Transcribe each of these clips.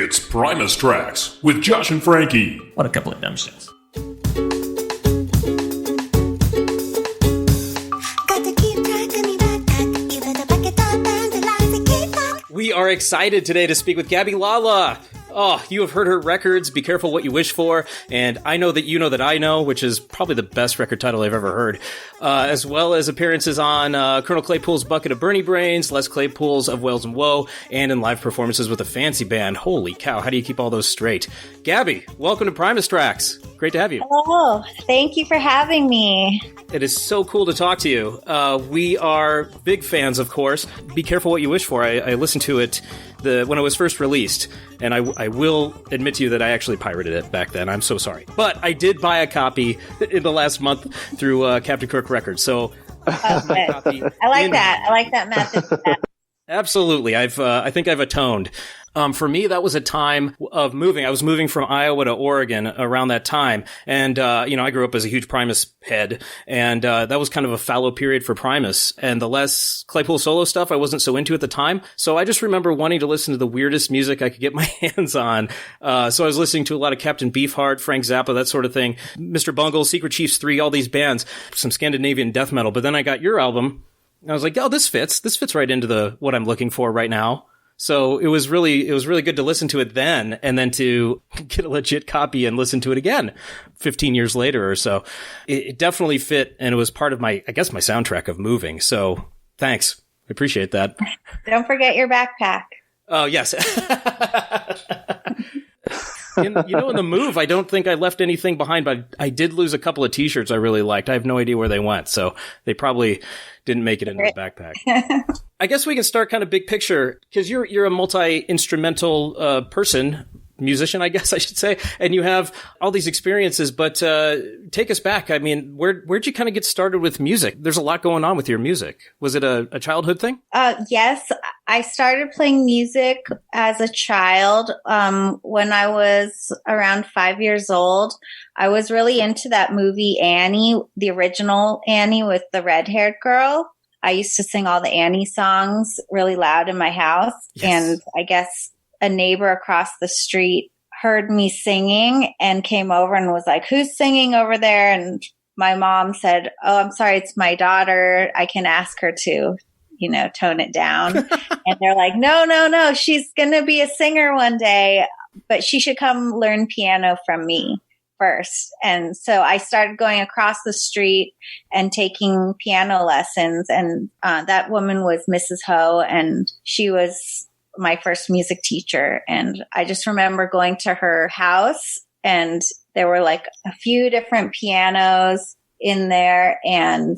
It's Primus Tracks with Josh and Frankie. What a couple of dumb shits. We are excited today to speak with Gabby Lala. Oh, you have heard her records, Be Careful What You Wish For, and I Know That You Know That I Know, which is probably the best record title I've ever heard, as well as appearances on Colonel Claypool's Bucket of Bernie Brains, Les Claypool's Of Wales and Woe, and in live performances with a fancy band. Holy cow, how do you keep all those straight? Gabby, welcome to Primus Tracks. Great to have you. Hello, thank you for having me. It is so cool to talk to you. We are big fans, of course. Be Careful What You Wish For. I listened to it when it was first released, and I will admit to you that I actually pirated it back then. I'm so sorry. But I did buy a copy in the last month through Captain Kirk Records. So okay. I like that. I like that method. Absolutely. I think I've atoned. For me, that was a time of moving. I was moving from Iowa to Oregon around that time. And, I grew up as a huge Primus head. And that was kind of a fallow period for Primus. And the Les Claypool solo stuff I wasn't so into at the time. So I just remember wanting to listen to the weirdest music I could get my hands on. So I was listening to a lot of Captain Beefheart, Frank Zappa, that sort of thing. Mr. Bungle, Secret Chiefs 3, all these bands, some Scandinavian death metal. But then I got your album. And I was like, oh, this fits right into what I'm looking for right now. So it was really good to listen to it then, and then to get a legit copy and listen to it again 15 years later or so. It definitely fit, and it was part of my soundtrack of moving. So thanks. I appreciate that. Don't forget your backpack. Oh, yes. In the move, I don't think I left anything behind, but I did lose a couple of T-shirts I really liked. I have no idea where they went, so they probably didn't make it into the backpack. I guess we can start kind of big picture, because you're a multi-instrumental musician, I guess I should say, and you have all these experiences, but take us back. I mean, where'd you kind of get started with music? There's a lot going on with your music. Was it a childhood thing? Yes, I started playing music as a child. When I was around 5 years old, I was really into that movie Annie, the original Annie with the red-haired girl. I used to sing all the Annie songs really loud in my house. Yes. And I guess a neighbor across the street heard me singing and came over and was like, who's singing over there? And my mom said, oh, I'm sorry, it's my daughter. I can ask her to, tone it down. And they're like, no, she's going to be a singer one day, but she should come learn piano from me first. And so I started going across the street and taking piano lessons. And that woman was Mrs. Ho, and she was my first music teacher. And I just remember going to her house, and there were like a few different pianos in there. And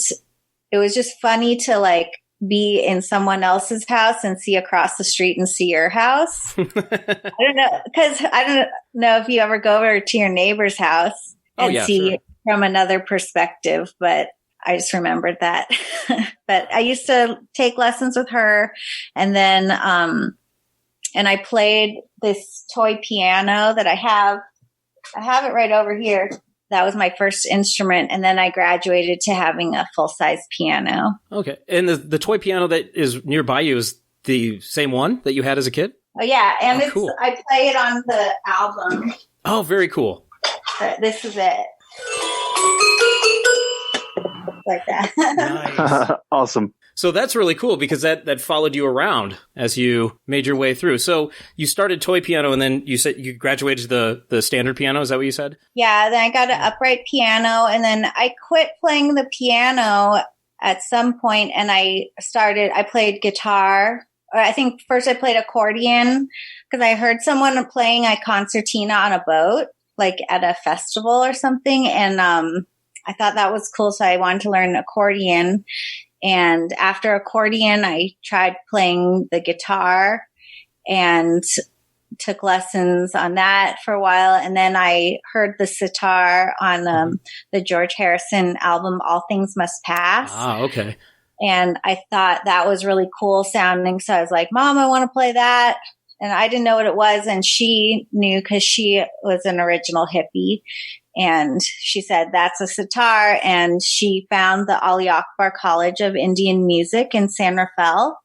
it was just funny to like be in someone else's house and see across the street and see your house. I don't know, because I don't know if you ever go over to your neighbor's house and see it from another perspective, but I just remembered that. But I used to take lessons with her, and then and I played this toy piano that I have it right over here. That was my first instrument. And then I graduated to having a full-size piano. Okay. And the toy piano that is nearby you is the same one that you had as a kid? Oh, yeah. And cool. I play it on the album. Oh, very cool. This is it. Like that. Nice. Awesome. So that's really cool, because that followed you around as you made your way through. So you started toy piano, and then you said you graduated to the standard piano. Is that what you said? Yeah. Then I got an upright piano, and then I quit playing the piano at some point, and I played guitar. Or I think first I played accordion, because I heard someone playing a concertina on a boat, like at a festival or something. And I thought that was cool. So I wanted to learn accordion. And after accordion, I tried playing the guitar and took lessons on that for a while. And then I heard the sitar on the George Harrison album, All Things Must Pass. Ah, okay. And I thought that was really cool sounding. So I was like, Mom, I want to play that. And I didn't know what it was. And she knew, because she was an original hippie. And she said, that's a sitar. And she found the Ali Akbar College of Indian Music in San Rafael,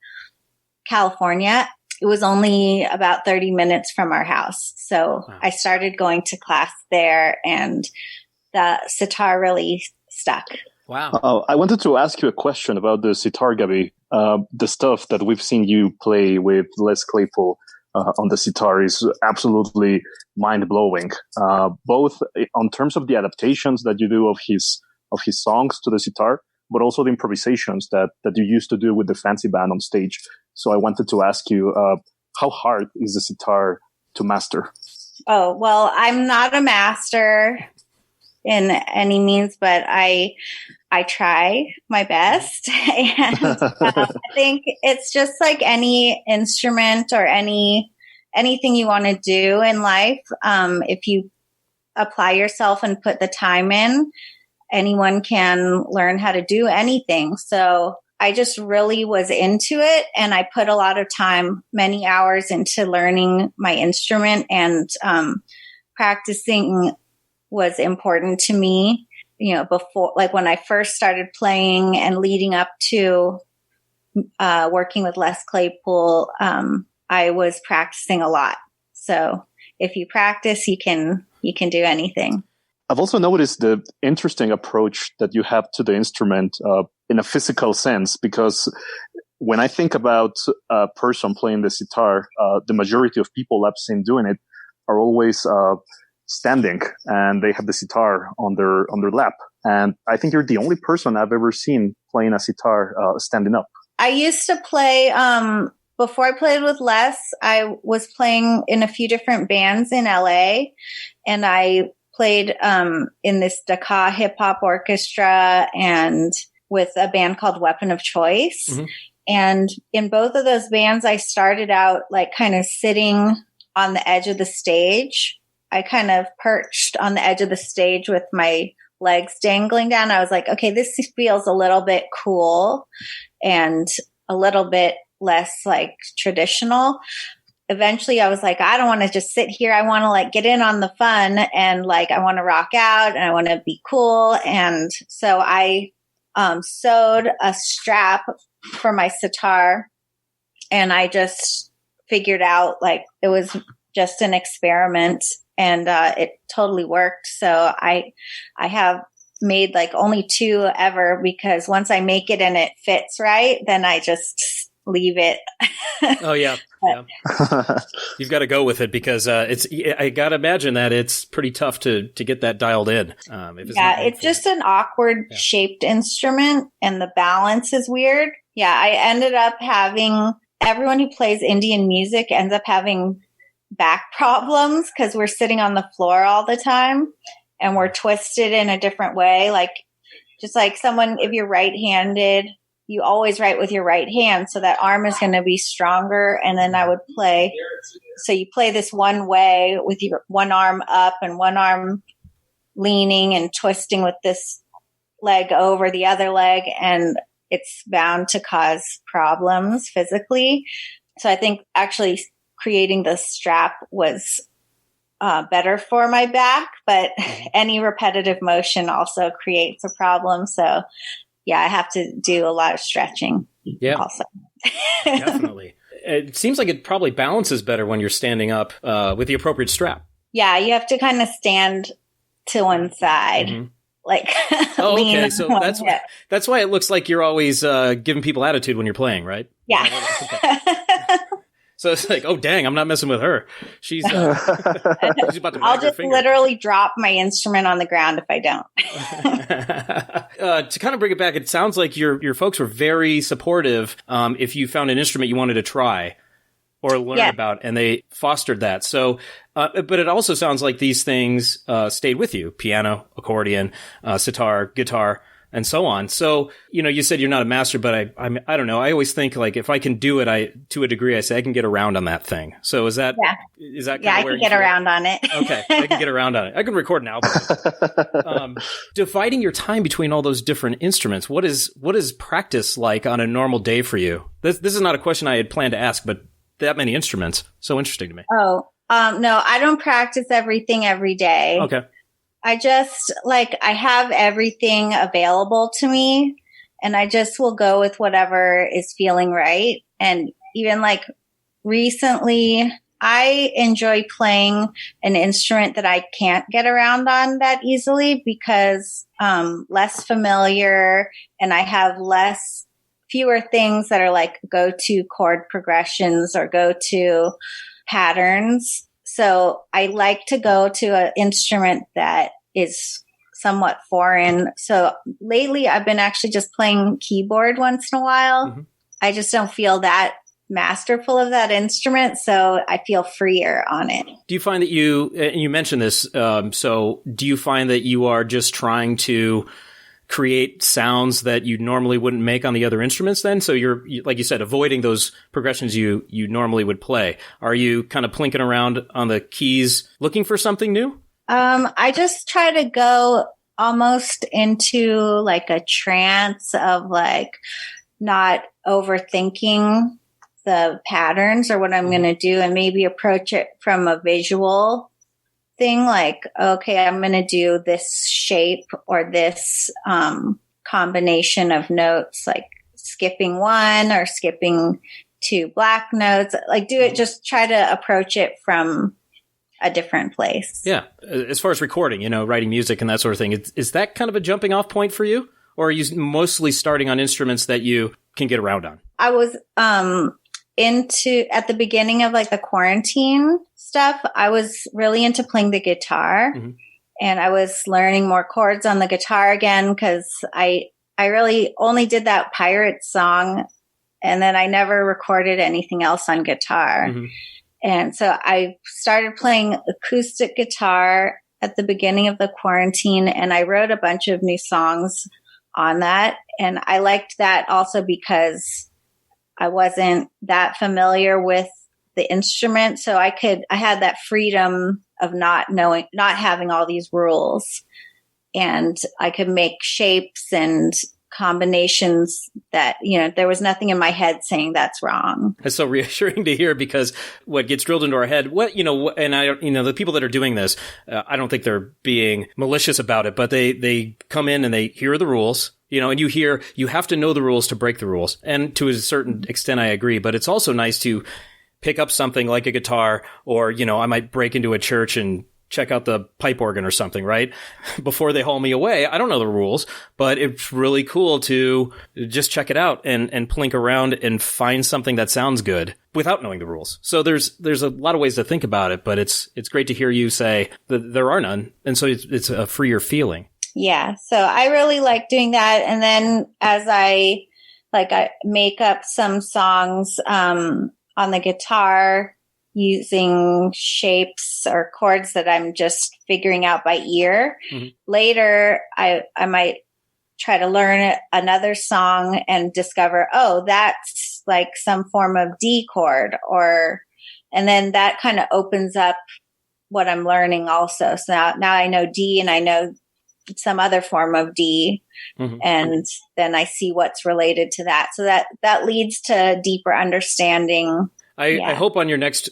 California. it was only about 30 minutes from our house. So Wow. I started going to class there, and the sitar really stuck. Wow. I wanted to ask you a question about the sitar, Gabby. The stuff that we've seen you play with Les Claypool on the sitar is absolutely mind-blowing. Both on terms of the adaptations that you do of his songs to the sitar, but also the improvisations that you used to do with the fancy band on stage. So I wanted to ask you, how hard is the sitar to master? Oh, well, I'm not a master in any means, but I try my best. And I think it's just like any instrument or anything you want to do in life. If you apply yourself and put the time in, anyone can learn how to do anything. So I just really was into it, and I put a lot of time, many hours into learning my instrument, and practicing was important to me. You know, before, like when I first started playing and leading up to working with Les Claypool, I was practicing a lot. So if you practice, you can do anything. I've also noticed the interesting approach that you have to the instrument in a physical sense, because when I think about a person playing the sitar, the majority of people I've seen doing it are always standing, and they have the sitar on their lap. And I think you're the only person I've ever seen playing a sitar standing up. I used to play, before I played with Les, I was playing in a few different bands in LA, and I played in this Dakar hip hop orchestra and with a band called Weapon of Choice. Mm-hmm. And in both of those bands, I started out like kind of sitting on the edge of the stage. I kind of perched on the edge of the stage with my legs dangling down. I was like, okay, this feels a little bit cool and a little bit less like traditional. Eventually I was like, I don't want to just sit here. I want to like get in on the fun, and like, I want to rock out and I want to be cool. And so I sewed a strap for my sitar, and I just figured out like it was just an experiment, and it totally worked. So I have made like only 2 ever, because once I make it and it fits right, then I just leave it. Oh yeah. Yeah. You've got to go with it, because I got to imagine that it's pretty tough to get that dialed in. It's just an awkward shaped instrument, and the balance is weird. Yeah. I ended up having, everyone who plays Indian music ends up having back problems, because we're sitting on the floor all the time and we're twisted in a different way. Like, just like someone, if you're right-handed, you always write with your right hand, so that arm is going to be stronger. And then I would play. So you play this one way with your one arm up and one arm leaning and twisting with this leg over the other leg, and it's bound to cause problems physically. So I think actually creating the strap was better for my back, but any repetitive motion also creates a problem. So yeah, I have to do a lot of stretching. Yeah, also. Definitely. It seems like it probably balances better when you're standing up with the appropriate strap. Yeah, you have to kind of stand to one side. Mm-hmm. Like, oh, okay. So that's why it looks like you're always giving people attitude when you're playing, right? Yeah. So it's like, oh, dang, I'm not messing with her. She's about to I'll just literally drop my instrument on the ground if I don't. To kind of bring it back, it sounds like your folks were very supportive if you found an instrument you wanted to try or learn about, and they fostered that. So, but it also sounds like these things stayed with you: piano, accordion, sitar, guitar, and so on. So, you said you're not a master, but I don't know. I always think like if I can do it, to a degree, I say I can get around on that thing. So is that kind of I where can get around on it. Okay, I can get around on it. I can record an album. Dividing your time between all those different instruments, what is practice like on a normal day for you? This is not a question I had planned to ask, but that many instruments, so interesting to me. Oh, no, I don't practice everything every day. Okay. I just I have everything available to me, and I just will go with whatever is feeling right. And even recently I enjoy playing an instrument that I can't get around on that easily because less familiar, and I have fewer things that are like go-to chord progressions or go-to patterns. So I like to go to an instrument that is somewhat foreign. So lately I've been actually just playing keyboard once in a while. Mm-hmm. I just don't feel that masterful of that instrument, so I feel freer on it. Do you find that you mentioned this, so do you find that you are just trying to create sounds that you normally wouldn't make on the other instruments then? So you're, like you said, avoiding those progressions you normally would play. Are you kind of plinking around on the keys looking for something new? I just try to go almost into like a trance of like not overthinking the patterns or what I'm going to do, and maybe approach it from a visual thing. Like, okay, I'm going to do this shape or this combination of notes, like skipping one or skipping two black notes. Like just try to approach it from a different place. Yeah. As far as recording, writing music and that sort of thing, is that kind of a jumping off point for you? Or are you mostly starting on instruments that you can get around on? I was at the beginning of like the quarantine stuff, I was really into playing the guitar. Mm-hmm. And I was learning more chords on the guitar again because I really only did that pirate song, and then I never recorded anything else on guitar. Mm-hmm. And so I started playing acoustic guitar at the beginning of the quarantine, and I wrote a bunch of new songs on that. And I liked that also because I wasn't that familiar with the instrument. So I had that freedom of not having all these rules, and I could make shapes and combinations that, there was nothing in my head saying that's wrong. It's so reassuring to hear, because what gets drilled into our head, and the people that are doing this, I don't think they're being malicious about it, but they come in and they hear the rules, and you have to know the rules to break the rules. And to a certain extent, I agree, but it's also nice to pick up something like a guitar, or, I might break into a church and check out the pipe organ or something, right? Before they haul me away. I don't know the rules, but it's really cool to just check it out and plink around and find something that sounds good without knowing the rules. So there's a lot of ways to think about it, but it's great to hear you say that there are none. And so it's a freer feeling. Yeah. So I really like doing that. And then as I make up some songs, on the guitar, using shapes or chords that I'm just figuring out by ear. Mm-hmm. Later, I might try to learn another song and discover, that's like some form of D chord, and then that kind of opens up what I'm learning also. So now I know D and I know some other form of D, mm-hmm. and then I see what's related to that. So that leads to deeper understanding. I hope on your next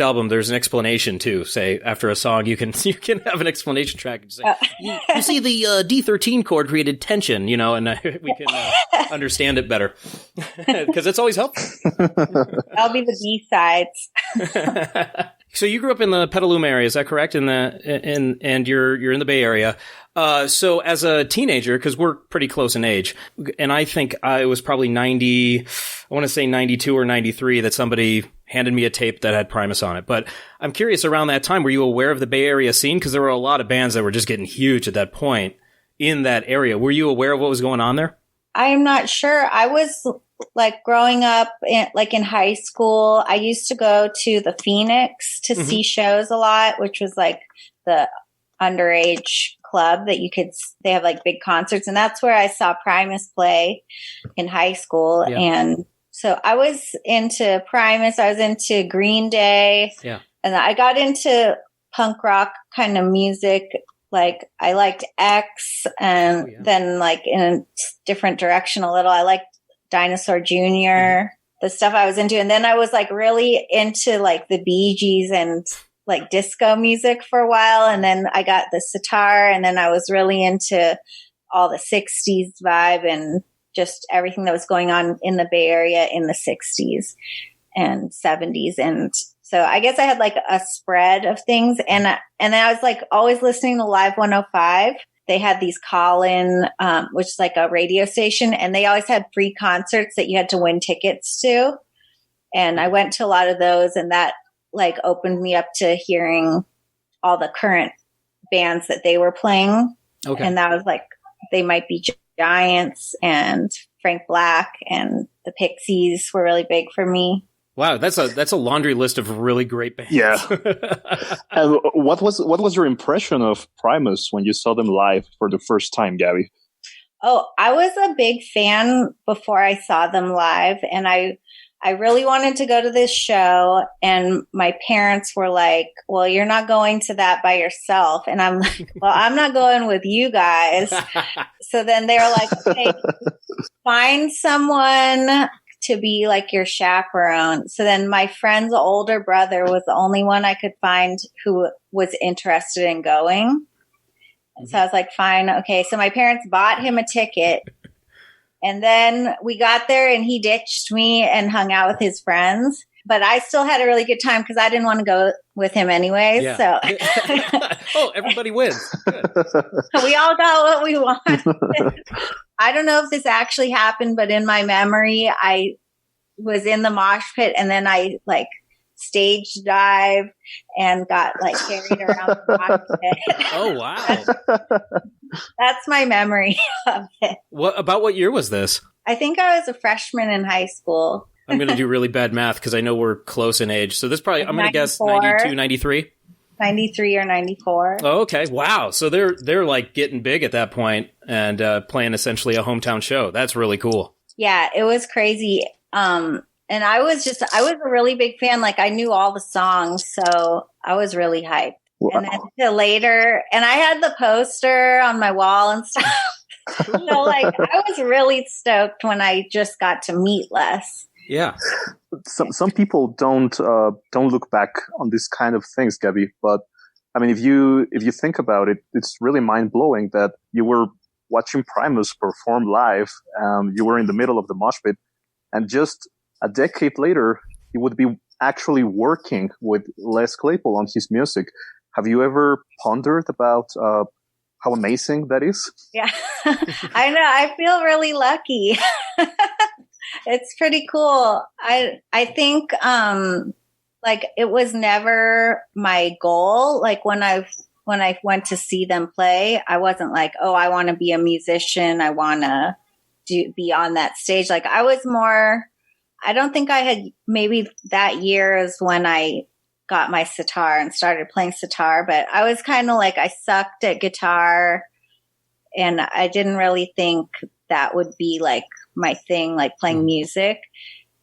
album there's an explanation too. Say after a song you can have an explanation track and say you see the D13 chord created tension, and we can understand it better, because it's always helpful. That'll be the B-sides. So you grew up in the Petaluma area, is that correct? And you're in the Bay Area. So as a teenager, because we're pretty close in age, and I think it was probably 92 or 93 that somebody handed me a tape that had Primus on it. But I'm curious, around that time, were you aware of the Bay Area scene? Because there were a lot of bands that were just getting huge at that point in that area. Were you aware of what was going on there? I'm not sure. I was growing up in high school, I used to go to the Phoenix to mm-hmm. see shows a lot, which was like the underage club that they have like big concerts. And that's where I saw Primus play in high school. Yeah. And so I was into Primus. I was into Green Day. Yeah. And I got into punk rock kind of music. Like I liked X, and then in a different direction a little. I liked Dinosaur Jr., mm-hmm. the stuff I was into. And then I was really into the Bee Gees and disco music for a while. And then I got the sitar, and then I was really into all the 60s vibe and just everything that was going on in the Bay Area in the 60s. and 70s. And so I guess I had like a spread of things. And then I was like always listening to Live 105. They had these call-in, which is like a radio station, and they always had free concerts that you had to win tickets to. And I went to a lot of those, and that like opened me up to hearing all the current bands that they were playing. Okay. And that was like, they might be Giants and Frank Black and the Pixies were really big for me. Wow, that's a laundry list of really great bands. Yeah. And what was your impression of Primus when you saw them live for the first time, Gabby? Oh, I was a big fan before I saw them live, and I really wanted to go to this show, and my parents were like, well, you're not going to that by yourself. And I'm like, well, I'm not going with you guys. So then they were like, okay, find someone to be like your chaperone. So then my friend's older brother was the only one I could find who was interested in going. And so I was like, fine. Okay. So my parents bought him a ticket. And then we got there and he ditched me and hung out with his friends. But I still had a really good time because I didn't want to go with him anyways. Yeah. So Oh, everybody wins. Good. we all got what we wanted. I don't know if this actually happened, but in my memory, I was in the mosh pit and then I like stage dive and got like carried around the mosh pit. Oh, wow. That's my memory of it. What year was this? I think I was a freshman in high school. I'm going to do really bad math because I know we're close in age. So this probably, I'm going to guess 92, 93? 93 or 94. Oh, okay. Wow. So they're like getting big at that point and playing essentially a hometown show. That's really cool. Yeah, it was crazy. And I was a really big fan. Like I knew all the songs, so I was really hyped. Wow. And then till later, and I had the poster on my wall and stuff. So like I was really stoked when I just got to meet Les. Yeah. Some people don't look back on these kind of things, Gabby. But I mean, if you think about it, it's really mind blowing that you were watching Primus perform live. You were in the middle of the mosh pit, and just a decade later, you would be actually working with Les Claypool on his music. Have you ever pondered about how amazing that is? Yeah, I know. I feel really lucky. It's pretty cool. I think like it was never my goal. Like when I went to see them play, I wasn't like, oh, I want to be a musician. I want to be on that stage. Like I was more, I don't think I had, maybe that year is when I got my sitar and started playing sitar, but I was kind of like, I sucked at guitar and I didn't really think that would be like my thing, like playing music.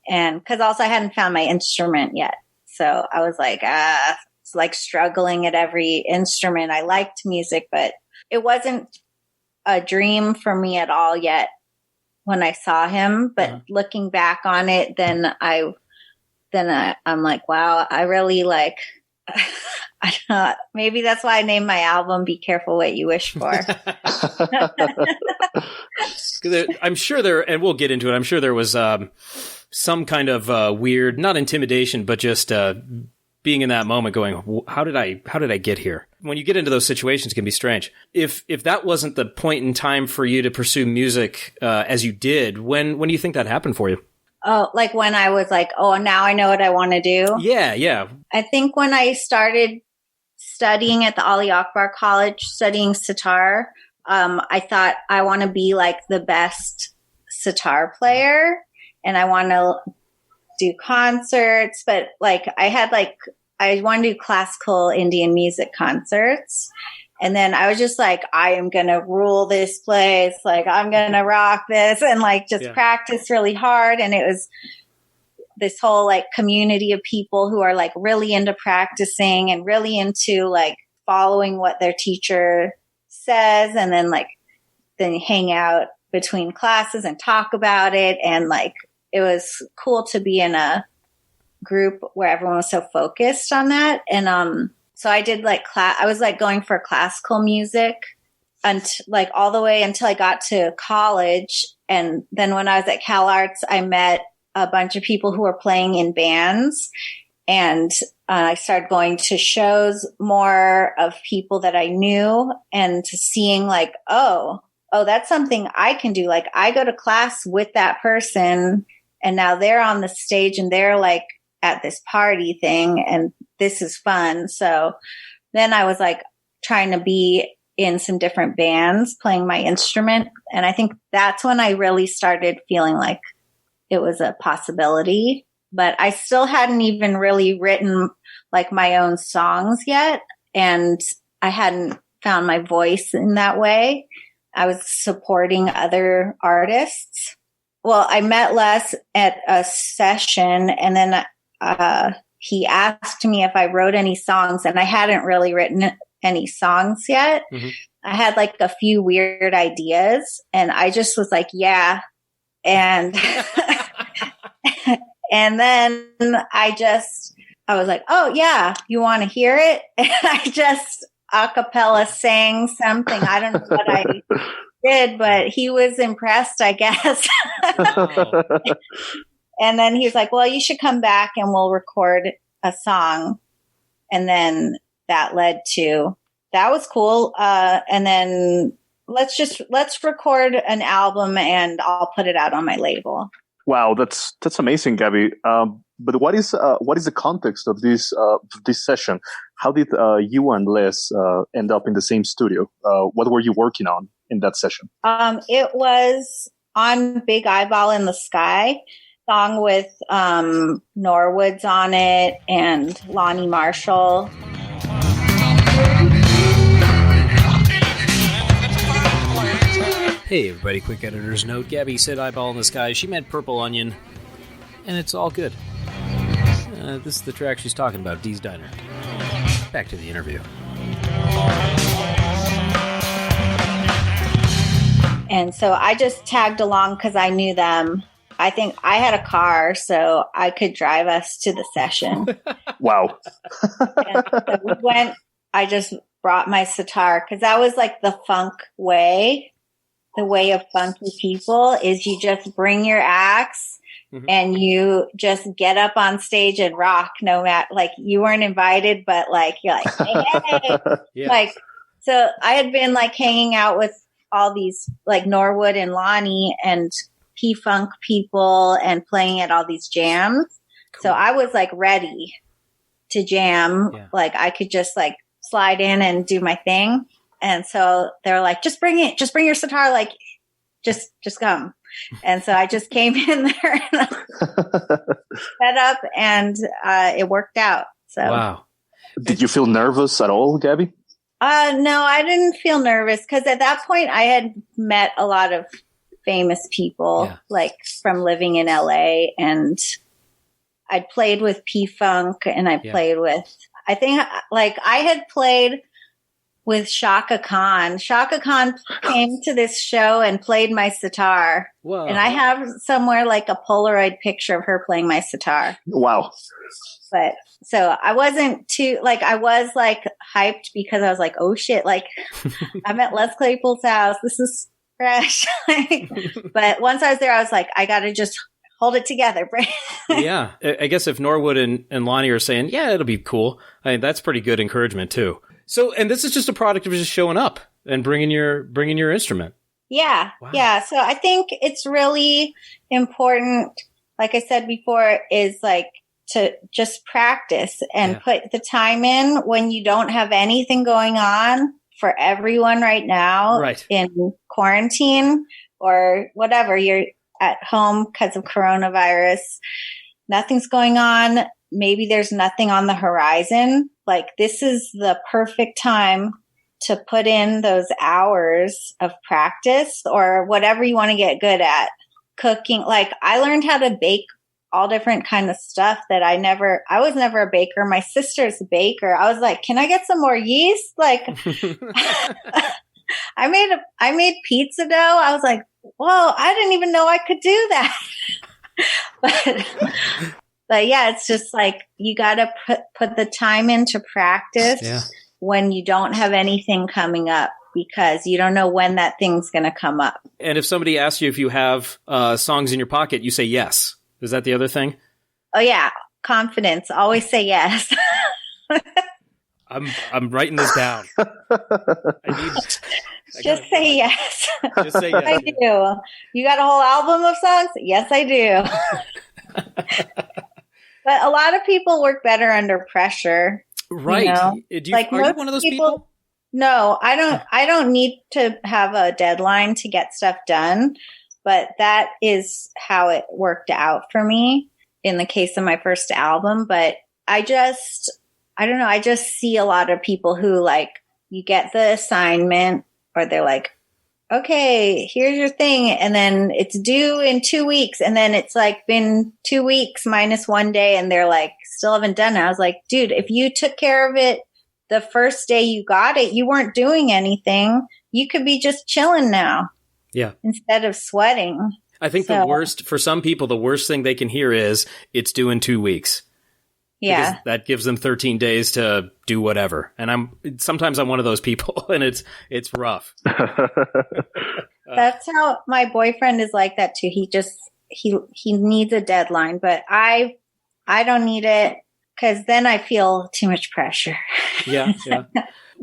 And cause also I hadn't found my instrument yet. So I was like, it's like struggling at every instrument. I liked music, but it wasn't a dream for me at all yet when I saw him. But looking back on it, then I'm like, wow, I really like, I don't know, maybe that's why I named my album Be Careful What You Wish For. I'm sure there, and we'll get into it, I'm sure there was some kind of weird, not intimidation, but just being in that moment going, how did I get here? When you get into those situations, it can be strange. If that wasn't the point in time for you to pursue music as you did, when do you think that happened for you? Oh, like when I was like, oh, now I know what I want to do. Yeah. I think when I started studying at the Ali Akbar College, studying sitar, I thought I want to be like the best sitar player and I want to do concerts, but like I want to do classical Indian music concerts. And then I was just like, I am going to rule this place. Like, I'm going to rock this and like just practice really hard. And it was this whole like community of people who are like really into practicing and really into like following what their teacher says. And then hang out between classes and talk about it. And like, it was cool to be in a group where everyone was so focused on that. And, so I did like I was like going for classical music like all the way until I got to college. And then when I was at Cal Arts, I met a bunch of people who were playing in bands. And I started going to shows more of people that I knew and seeing like, oh, that's something I can do. Like I go to class with that person and now they're on the stage and they're like at this party thing and this is fun. So then I was like trying to be in some different bands playing my instrument. And I think that's when I really started feeling like it was a possibility. But I still hadn't even really written like my own songs yet. And I hadn't found my voice in that way. I was supporting other artists. Well, I met Les at a session and then he asked me if I wrote any songs and I hadn't really written any songs yet. Mm-hmm. I had like a few weird ideas and I just was like, yeah. And and then I was like, oh yeah, you want to hear it? And I just a cappella sang something. I don't know what I did, but he was impressed, I guess. Wow. And then he was like, well, you should come back and we'll record a song. And then that led to, that was cool. And then let's record an album and I'll put it out on my label. Wow, that's amazing, Gabby. But what is the context of this session? How did you and Les end up in the same studio? What were you working on in that session? It was on Big Eyeball in the Sky, song with Norwood's on it and Lonnie Marshall. Hey everybody, quick editor's note. Gabby said eyeball in the sky. She meant purple onion. And it's all good. This is the track she's talking about, Dee's Diner. Back to the interview. And so I just tagged along because I knew them. I think I had a car, so I could drive us to the session. Wow. And so we went, I just brought my sitar because that was like the funk way. The way of funky people is you just bring your axe and you just get up on stage and rock no matter, like you weren't invited, but like, you're like, hey. Yeah. Like, so I had been like hanging out with all these like Norwood and Lonnie and P-Funk people and playing at all these jams. Cool. So I was like ready to jam. Yeah. Like I could just like slide in and do my thing. And so they're like, just bring your sitar, like, just come. And so I just came in there and set up and it worked out. So wow. Did you feel nervous at all, Gabby? No, I didn't feel nervous because at that point I had met a lot of famous people, like from living in LA, and I'd played with P-Funk and I played with, I think like I had played with Shaka Khan. Shaka Khan came to this show and played my sitar. Whoa. And I have somewhere like a Polaroid picture of her playing my sitar. Wow. But so I wasn't too, like, I was like hyped because I was like, oh shit, like I'm at Les Claypool's house. This is fresh. But once I was there, I was like, I got to just hold it together. Yeah. I guess if Norwood and Lonnie are saying, yeah, it'll be cool. I mean, that's pretty good encouragement too. So, and this is just a product of just showing up and bringing your instrument. Yeah. Wow. Yeah. So I think it's really important, like I said before, is like to just practice and put the time in when you don't have anything going on for everyone right now in quarantine or whatever. You're at home because of coronavirus. Nothing's going on. Maybe there's nothing on the horizon. Like this is the perfect time to put in those hours of practice or whatever you want to get good at. Cooking. Like I learned how to bake all different kind of stuff that I was never a baker. My sister's a baker. I was like, can I get some more yeast? Like I made pizza dough. I was like, whoa, I didn't even know I could do that. But yeah, it's just like you got to put the time into practice when you don't have anything coming up because you don't know when that thing's going to come up. And if somebody asks you if you have songs in your pocket, you say yes. Is that the other thing? Oh yeah, confidence. Always say yes. I'm writing this down. Just say yes. Just say yes. I do. You got a whole album of songs? Yes, I do. But a lot of people work better under pressure. Right. You know? Are you one of those people? No, I don't. I don't need to have a deadline to get stuff done. But that is how it worked out for me in the case of my first album. But I don't know. I just see a lot of people who like, you get the assignment or they're like, okay, here's your thing. And then it's due in 2 weeks. And then it's like been 2 weeks minus 1 day. And they're like, still haven't done it. I was like, dude, if you took care of it the first day you got it, you weren't doing anything. You could be just chilling now. Yeah. Instead of sweating. I think the worst, for some people, the worst thing they can hear is it's due in 2 weeks. Yeah. Because that gives them 13 days to do whatever. And sometimes I'm one of those people and it's rough. That's how my boyfriend is like that too. He needs a deadline, but I don't need it because then I feel too much pressure. Yeah.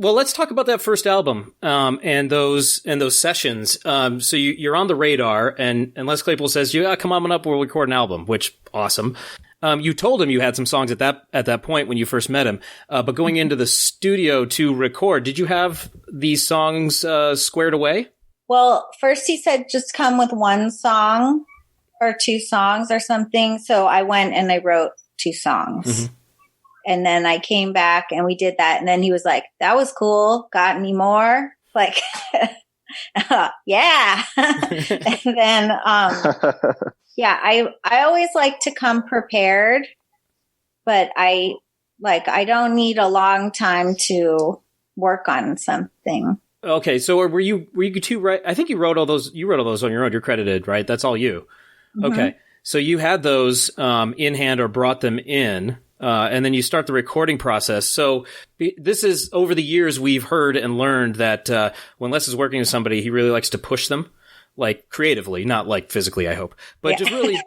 Well, let's talk about that first album, and those sessions. So you're on the radar and Les Claypool says, come on up, we'll record an album, which awesome. You told him you had some songs at that point when you first met him, but going into the studio to record, did you have these songs squared away? Well, first he said just come with one song or 2 songs or something. So I went and I wrote 2 songs. Mm-hmm. And then I came back and we did that. And then he was like, that was cool. Got any more? Like, yeah. And then, yeah, I always like to come prepared, but I don't need a long time to work on something. Okay. So were you two, right? I think you wrote all those on your own. You're credited, right? That's all you. Mm-hmm. Okay. So you had those, in hand or brought them in. And then you start the recording process. So this is, over the years, we've heard and learned that when Les is working with somebody, he really likes to push them, like creatively, not like physically, I hope, but just really,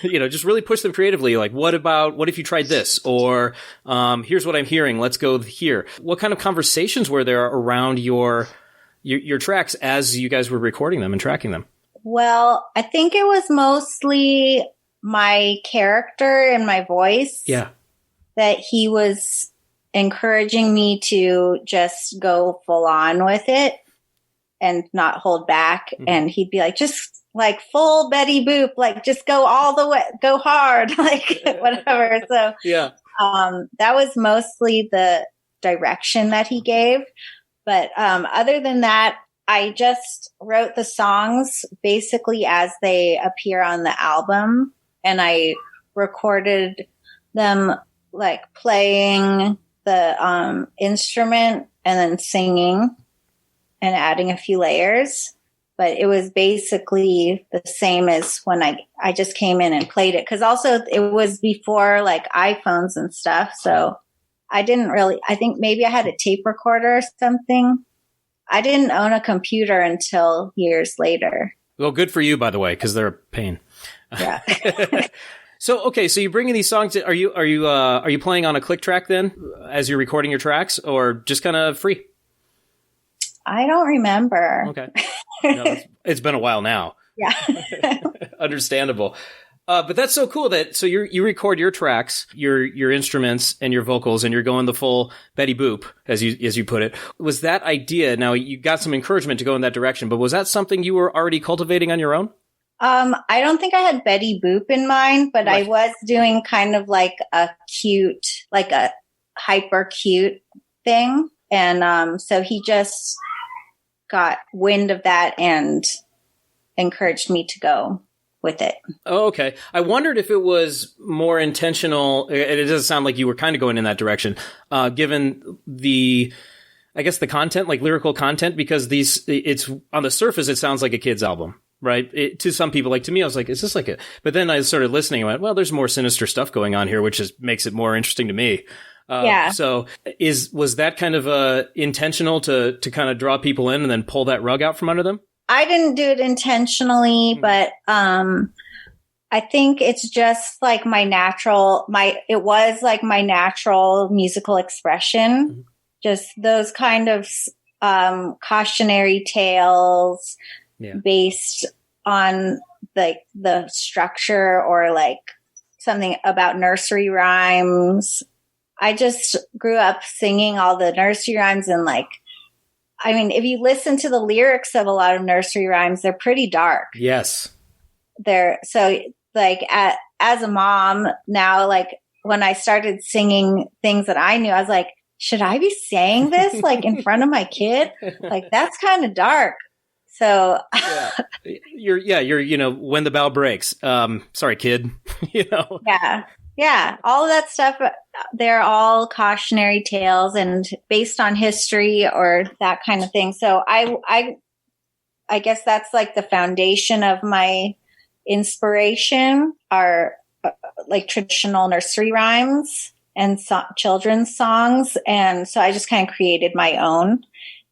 just really push them creatively. Like, what if you tried this? Or here's what I'm hearing. Let's go here. What kind of conversations were there around your tracks as you guys were recording them and tracking them? Well, I think it was mostly my character and my voice. Yeah. That he was encouraging me to just go full on with it and not hold back. Mm-hmm. And he'd be like, just like full Betty Boop, like just go all the way, go hard, like whatever. So yeah, that was mostly the direction that he gave. But other than that, I just wrote the songs basically as they appear on the album. And I recorded them like playing the instrument and then singing and adding a few layers. But it was basically the same as when I just came in and played it. Because also it was before like iPhones and stuff. So I think maybe I had a tape recorder or something. I didn't own a computer until years later. Well, good for you, by the way, because they're a pain. Yeah. So you bring in these songs. Are you playing on a click track then as you're recording your tracks, or just kind of free? I don't remember. Okay. No, it's been a while now. Yeah. Understandable. But that's so cool so you record your tracks, your instruments and your vocals, and you're going the full Betty Boop, as you put it. Was that idea, now you got some encouragement to go in that direction, but was that something you were already cultivating on your own? I don't think I had Betty Boop in mind, but right. I was doing kind of like a hyper cute thing. And so he just got wind of that and encouraged me to go with it. Oh, okay. I wondered if it was more intentional. It doesn't sound like you were kind of going in that direction, given the content, like lyrical content, because it's on the surface, it sounds like a kid's album. Right. To some people, like to me, I was like, is this like but then I started listening and went, well, there's more sinister stuff going on here, which makes it more interesting to me. Yeah. So was that kind of intentional to kind of draw people in and then pull that rug out from under them? I didn't do it intentionally, but I I think it's just like it was like my natural musical expression. Mm-hmm. Just those kind of cautionary tales based on like the structure or like something about nursery rhymes. I just grew up singing all the nursery rhymes and like, I mean, if you listen to the lyrics of a lot of nursery rhymes, they're pretty dark. Yes. So like as a mom now, like when I started singing things that I knew, I was like, should I be saying this like in front of my kid? Like that's kind of dark. So you're when the bell breaks. Sorry, kid. Yeah. All of that stuff, they're all cautionary tales and based on history or that kind of thing. So I guess that's like the foundation of my inspiration are like traditional nursery rhymes and children's songs. And so I just kind of created my own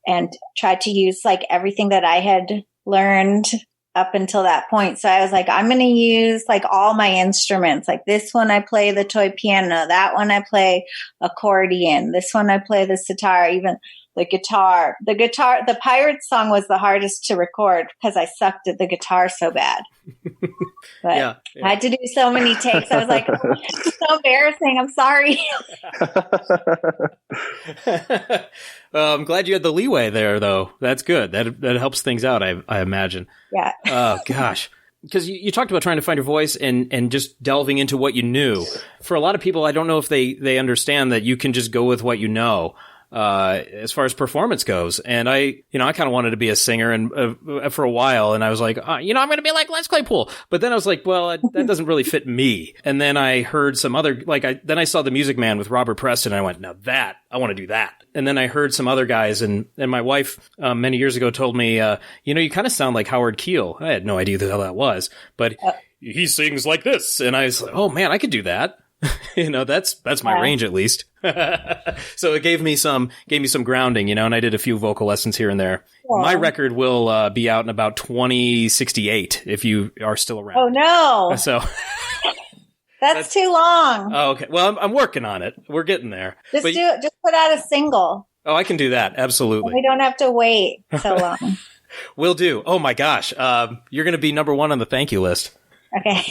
and tried to use like everything that I had learned up until that point. So I was like, I'm going to use like all my instruments. Like this one I play the toy piano, that one I play accordion, this one I play the sitar, even the guitar. The Pirates song was the hardest to record because I sucked at the guitar so bad. But I had to do so many takes. I was like, oh, it's so embarrassing. I'm sorry. I'm glad you had the leeway there, though. That's good. That helps things out, I imagine. Yeah. Oh, gosh. Because you talked about trying to find your voice and just delving into what you knew. For a lot of people, I don't know if they understand that you can just go with what you know. As far as performance goes. And I kind of wanted to be a singer and for a while. And I was like, I'm going to be like Les Claypool. But then I was like, well, that doesn't really fit me. And then I heard some other, then I saw The Music Man with Robert Preston. And I went, now that, I want to do that. And then I heard some other guys. And my wife, many years ago told me, you kind of sound like Howard Keel. I had no idea who the hell that was, but he sings like this. And I was like, oh man, I could do that. That's my range at least. So it gave me some grounding, and I did a few vocal lessons here and there. Yeah. My record will be out in about 2068 if you are still around. Oh no. So that's too long. Oh, okay. Well, I'm working on it. We're getting there. Just put out a single. Oh, I can do that. Absolutely. We don't have to wait so long. Will do. Oh my gosh. You're going to be number 1 on the thank you list. Okay.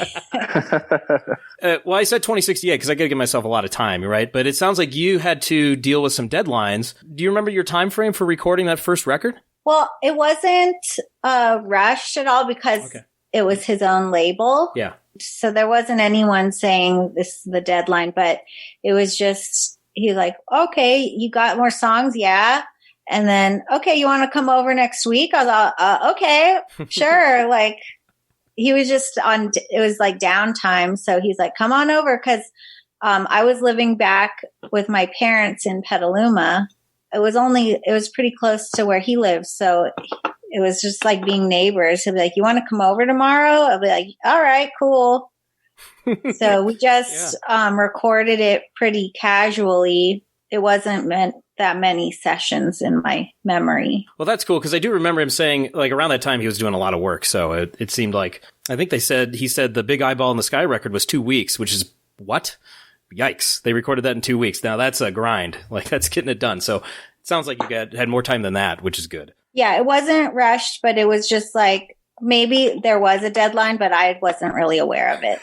Well, I said 2068 because I got to give myself a lot of time, right? But it sounds like you had to deal with some deadlines. Do you remember your time frame for recording that first record? Well, it wasn't rushed at all because it was his own label. Yeah. So there wasn't anyone saying this is the deadline, but it was just, he's like, okay, you got more songs? Yeah. And then, okay, you want to come over next week? I was okay, sure. Like, he was just it was like downtime. So he's like, come on over. Cause, I was living back with my parents in Petaluma. It was pretty close to where he lives. So it was just like being neighbors. He'll be like, you want to come over tomorrow? I'll be like, all right, cool. So we just, recorded it pretty casually. It wasn't meant that many sessions in my memory. Well, that's cool because I do remember him saying, like, around that time he was doing a lot of work. So it seemed like, I think he said the Big Eyeball in the Sky record was 2 weeks, which is what? Yikes. They recorded that in 2 weeks. Now that's a grind. Like, that's getting it done. So it sounds like you had more time than that, which is good. Yeah, it wasn't rushed, but it was just like, maybe there was a deadline, but I wasn't really aware of it.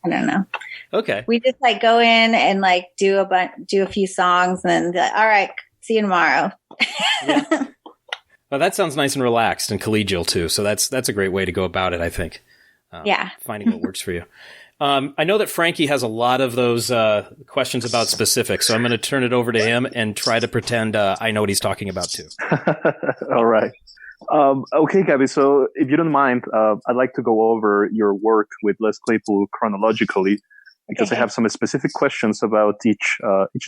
I don't know. Okay. We just like go in and like do a few songs and then all right, see you tomorrow. Yeah. Well, that sounds nice and relaxed and collegial too. So that's a great way to go about it, I think. Finding what works for you. I know that Frankie has a lot of those questions about specifics, so I'm going to turn it over to him and try to pretend I know what he's talking about too. All right. Okay, Gabby. So if you don't mind, I'd like to go over your work with Les Claypool chronologically because I have some specific questions about each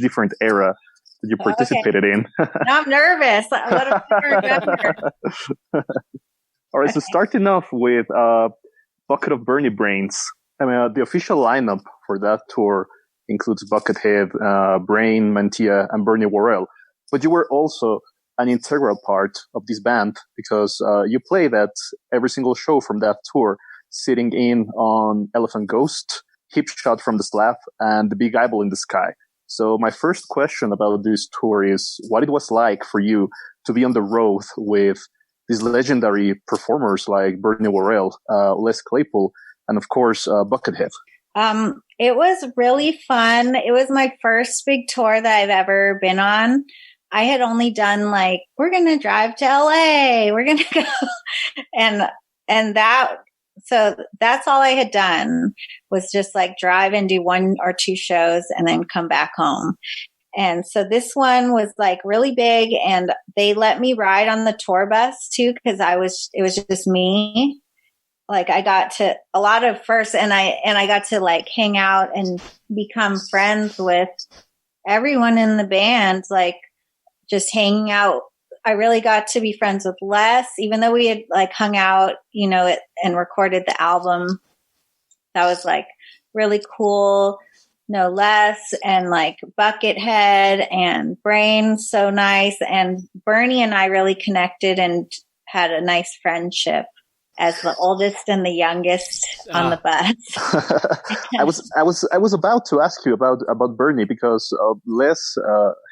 different era that you participated in. Now I'm nervous. What if I remember? All right. So starting off with Bucket of Bernie Brains. I mean, the official lineup for that tour includes Buckethead, Brain, Mantia, and Bernie Worrell. But you were also an integral part of this band because you played at every single show from that tour. sitting in on Elephant Ghost, Hip Shot from the Slap, and The Big Eyeball in the Sky. So my first question about this tour is what it was like for you to be on the road with these legendary performers like Bernie Worrell, Les Claypool, and of course, Buckethead. It was really fun. It was my first big tour that I've ever been on. I had only done like, we're going to drive to LA. We're going to go. So that's all I had done was just like drive and do 1 or 2 shows and then come back home. And so this one was like really big, and they let me ride on the tour bus too, because it was just me. Like I got to a lot of first, and I got to like hang out and become friends with everyone in the band, like just hanging out. I really got to be friends with Les, even though we had like hung out, and recorded the album. That was like really cool. No Les and like Buckethead and Brain, so nice. And Bernie and I really connected and had a nice friendship as the oldest and the youngest on the bus. I was about to ask you about Bernie, because Les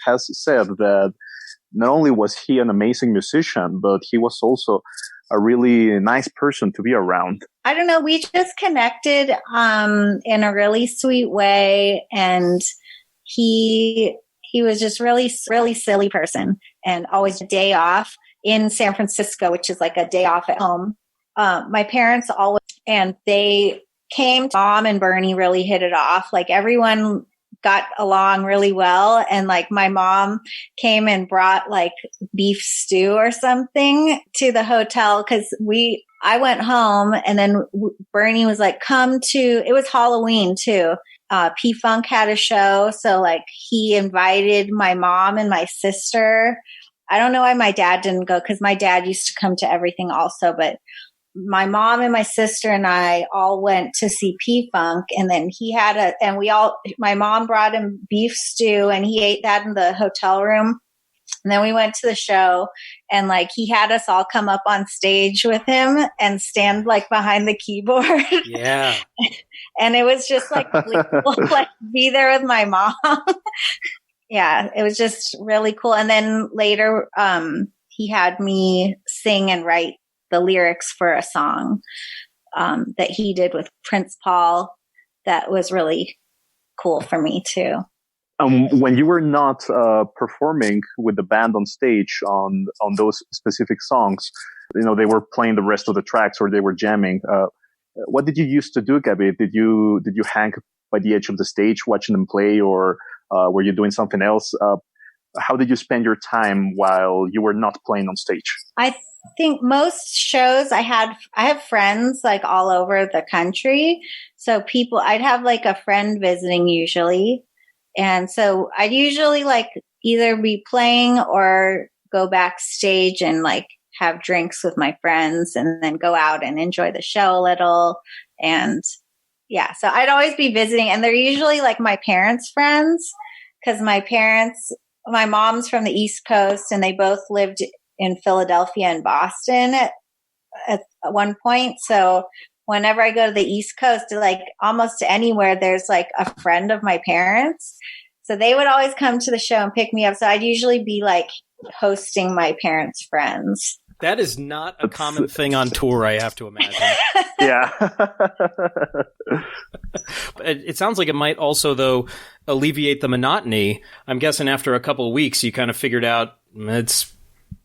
has said that not only was he an amazing musician, but he was also a really nice person to be around. I don't know. We just connected in a really sweet way, and he was just really, really silly person, and always a day off in San Francisco, which is like a day off at home. My parents always, and they came. Mom and Bernie really hit it off. Like everyone got along really well. And like my mom came and brought like beef stew or something to the hotel. I went home, and then Bernie was like, it was Halloween too. P-Funk had a show. So like he invited my mom and my sister. I don't know why my dad didn't go, because my dad used to come to everything also, but my mom and my sister and I all went to see P-Funk, and then my mom brought him beef stew, and he ate that in the hotel room. And then we went to the show, and like he had us all come up on stage with him and stand like behind the keyboard. Yeah. And it was just like really cool, like be there with my mom. Yeah, it was just really cool. And then later, he had me sing and write the lyrics for a song that he did with Prince Paul. That was really cool for me too. When you were not performing with the band on stage on those specific songs, they were playing the rest of the tracks or they were jamming. What did you used to do, Gabby? Did you hang by the edge of the stage watching them play, or were you doing something else? How did you spend your time while you were not playing on stage? I think most shows I have friends like all over the country. So I'd have like a friend visiting usually. And so I'd usually like either be playing or go backstage and like have drinks with my friends and then go out and enjoy the show a little. And yeah, so I'd always be visiting, and they're usually like my parents' friends, because my mom's from the East Coast, and they both lived in Philadelphia and Boston at one point. So whenever I go to the East Coast, like almost anywhere, there's like a friend of my parents. So they would always come to the show and pick me up. So I'd usually be like hosting my parents' friends. That is not a common thing on tour, I have to imagine. Yeah. It sounds like it might also, though, alleviate the monotony. I'm guessing after a couple of weeks, you kind of figured out, let's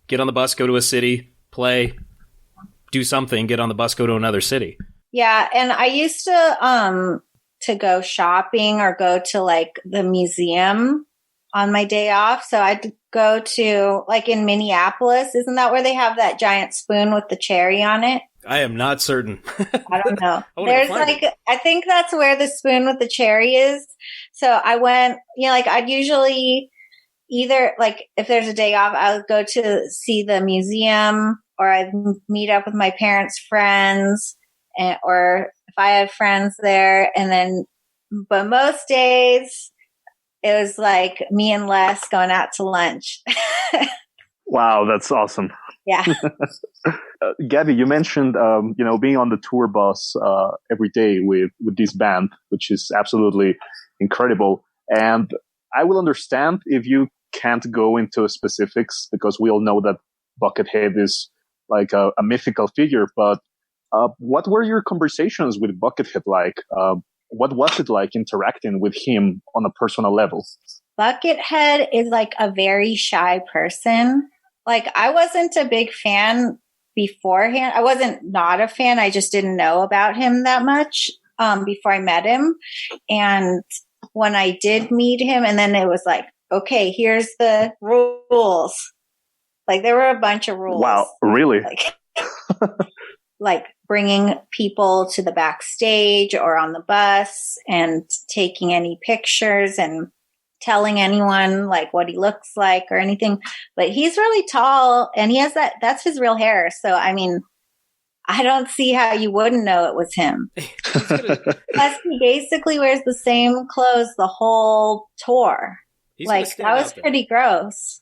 get on the bus, go to a city, play, do something, get on the bus, go to another city. Yeah, and I used to go shopping or go to like the museum on my day off. So I'd go to like in Minneapolis. Isn't that where they have that giant spoon with the cherry on it? I am not certain. I don't know. There's like, I think that's where the spoon with the cherry is. So I went, like I'd usually either like if there's a day off, I would go to see the museum, or I'd meet up with my parents' friends, or if I have friends there. And then, but most days it was like me and Les going out to lunch. Wow, that's awesome. Yeah. Gabby, you mentioned, being on the tour bus every day with this band, which is absolutely incredible. And I will understand if you can't go into specifics, because we all know that Buckethead is like a mythical figure. But what were your conversations with Buckethead like? What was it like interacting with him on a personal level? Buckethead is like a very shy person. Like, I wasn't a big fan beforehand. I wasn't not a fan. I just didn't know about him that much before I met him. And when I did meet him, and then it was like, okay, here's the rules. Like, there were a bunch of rules. Wow, really? Like bringing people to the backstage or on the bus and taking any pictures and telling anyone like what he looks like or anything. But he's really tall and he has that's his real hair. So, I mean, I don't see how you wouldn't know it was him. Plus, he basically wears the same clothes the whole tour. Like, that was pretty gross.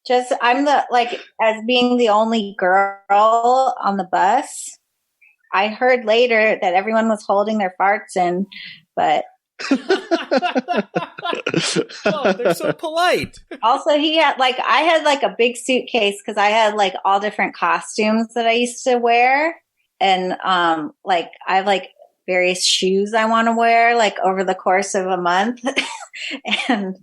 Just, I'm as being the only girl on the bus, I heard later that everyone was holding their farts in, but. Oh, they're so polite. Also, I had a big suitcase because I had all different costumes that I used to wear. And, I have various shoes I want to wear over the course of a month. And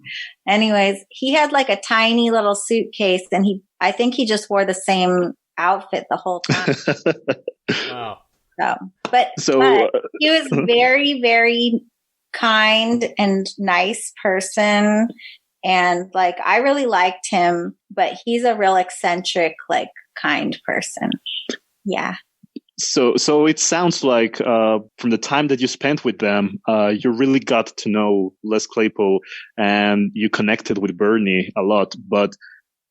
anyways, he had a tiny little suitcase and I think he just wore the same outfit the whole time. Wow. But he was very, very kind and nice person. And I really liked him, but he's a real eccentric, kind person. Yeah. So it sounds like from the time that you spent with them, you really got to know Les Claypool and you connected with Bernie a lot, but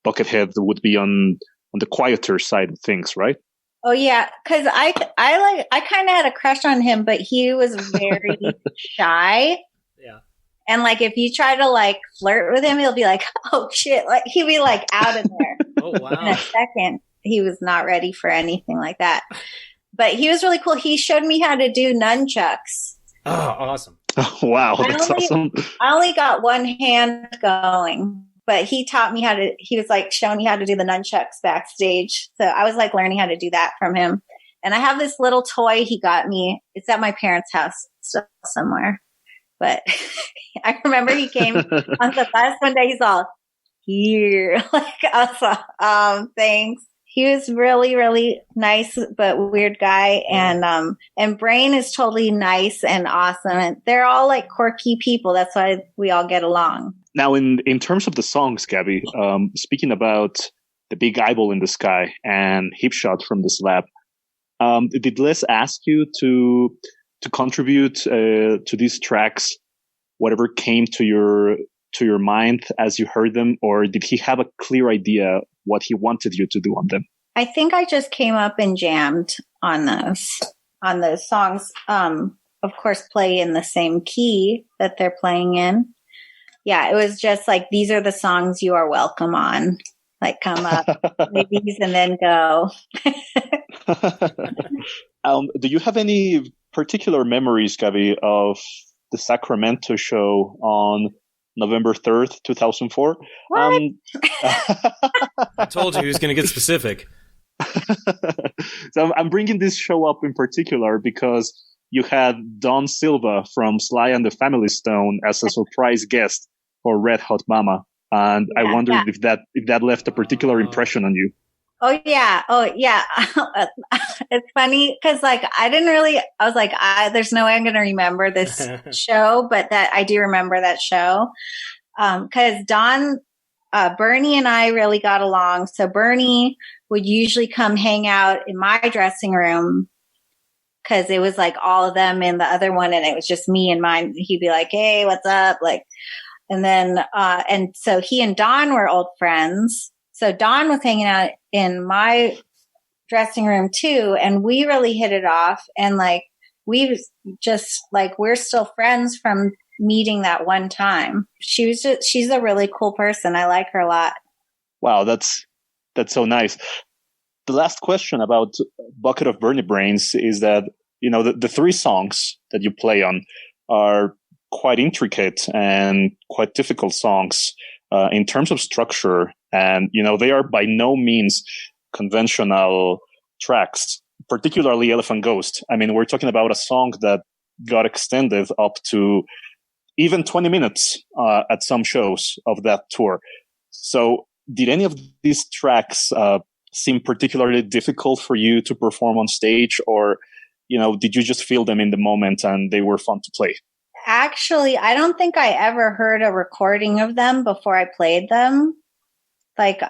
Buckethead would be on the quieter side of things, right? Oh yeah, because I kind of had a crush on him, but he was very shy. Yeah. And if you try to flirt with him, he'll be like, "Oh shit!" He'll be out of there. Oh wow! In a second, he was not ready for anything like that. But he was really cool. He showed me how to do nunchucks. Oh, awesome! Oh, wow, that's awesome. I only got one hand going, but he taught me he was showing me how to do the nunchucks backstage. So I was learning how to do that from him. And I have this little toy he got me. It's at my parents' house still somewhere. But I remember he came on the bus one day. He's all, here. Awesome. Thanks. He was really, really nice, but weird guy. And Brain is totally nice and awesome. And they're all quirky people. That's why we all get along. Now, in terms of the songs, Gabby, speaking about the big eyeball in the sky and Hip Shot from the Slab, did Les ask you to contribute to these tracks, whatever came to your mind as you heard them, or did he have a clear idea what he wanted you to do on them? I think I just came up and jammed on those songs. Of course, play in the same key that they're playing in. Yeah, it was just these are the songs you are welcome on. Come up, play these, and then go. Do you have any particular memories, Gabby, of the Sacramento show on November 3rd, 2004? What? I told you he was going to get specific. So I'm bringing this show up in particular because you had Don Silva from Sly and the Family Stone as a surprise guest for Red Hot Mama. And I wondered if that left a particular impression on you. Oh yeah. It's funny because I was there's no way I'm going to remember this show, but that I do remember that show. Cause Bernie and I really got along. So Bernie would usually come hang out in my dressing room cause it was all of them in the other one. And it was just me and mine. He'd be like, "Hey, what's up?" And then, and so he and Don were old friends. So Don was hanging out in my dressing room too. And we really hit it off. And we just we're still friends from meeting that one time. She's a really cool person. I like her a lot. Wow, that's so nice. The last question about Bucket of Burning Brains is that, the three songs that you play on are quite intricate and quite difficult songs in terms of structure. And, they are by no means conventional tracks, particularly Elephant Ghost. I mean, we're talking about a song that got extended up to even 20 minutes at some shows of that tour. So did any of these tracks seem particularly difficult for you to perform on stage, or, did you just feel them in the moment and they were fun to play? Actually, I don't think I ever heard a recording of them before I played them. Like,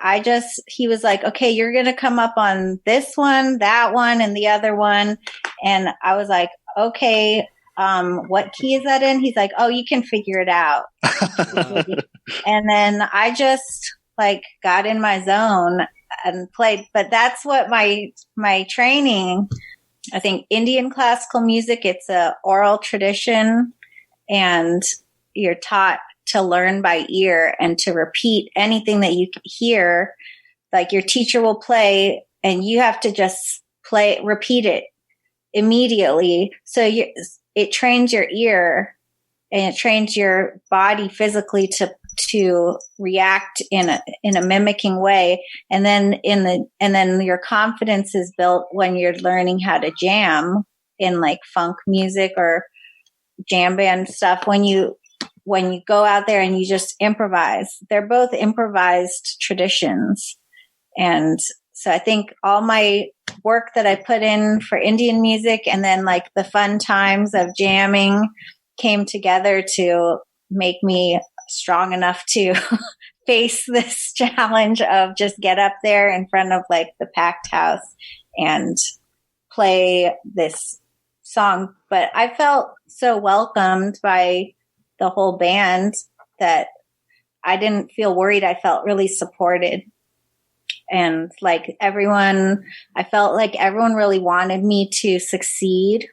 he was like, okay, you're going to come up on this one, that one, and the other one. And I was like, okay, what key is that in? He's like, oh, you can figure it out. And then I just got in my zone and played. But that's what my training, I think Indian classical music, it's a oral tradition, and you're taught to learn by ear and to repeat anything that you hear. Like, your teacher will play and you have to just repeat it immediately. So it trains your ear and it trains your body physically to react in a mimicking way. And then your confidence is built when you're learning how to jam in funk music or jam band stuff. When you go out there and you just improvise, they're both improvised traditions. And so I think all my work that I put in for Indian music and then the fun times of jamming came together to make me strong enough to face this challenge of just get up there in front of the packed house and play this song. But I felt so welcomed by the whole band that I didn't feel worried. I felt really supported. And I felt like everyone really wanted me to succeed,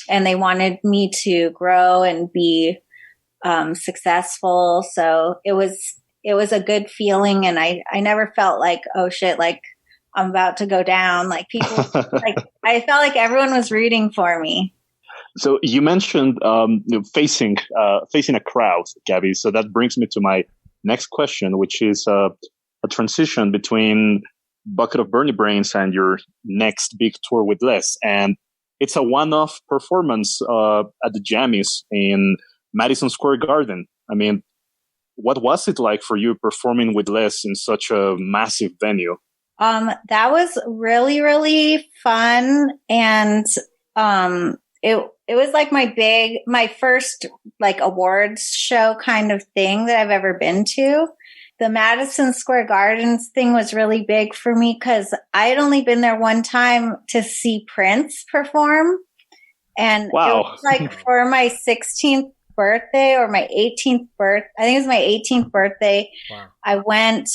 and they wanted me to grow and be successful. So it was a good feeling. And I never felt like, oh shit, I'm about to go down. People, I felt like everyone was rooting for me. So you mentioned facing a crowd, Gabby. So that brings me to my next question, which is a transition between Bucket of Burning Brains and your next big tour with Les. And it's a one-off performance at the Jammies in Madison Square Garden. I mean, what was it like for you performing with Les in such a massive venue? That was really, really fun. And it was my first awards show kind of thing that I've ever been to. The Madison Square Gardens thing was really big for me because I had only been there one time to see Prince perform. And wow. It was for my 16th birthday or my 18th birthday. I think it was my 18th birthday. Wow. I went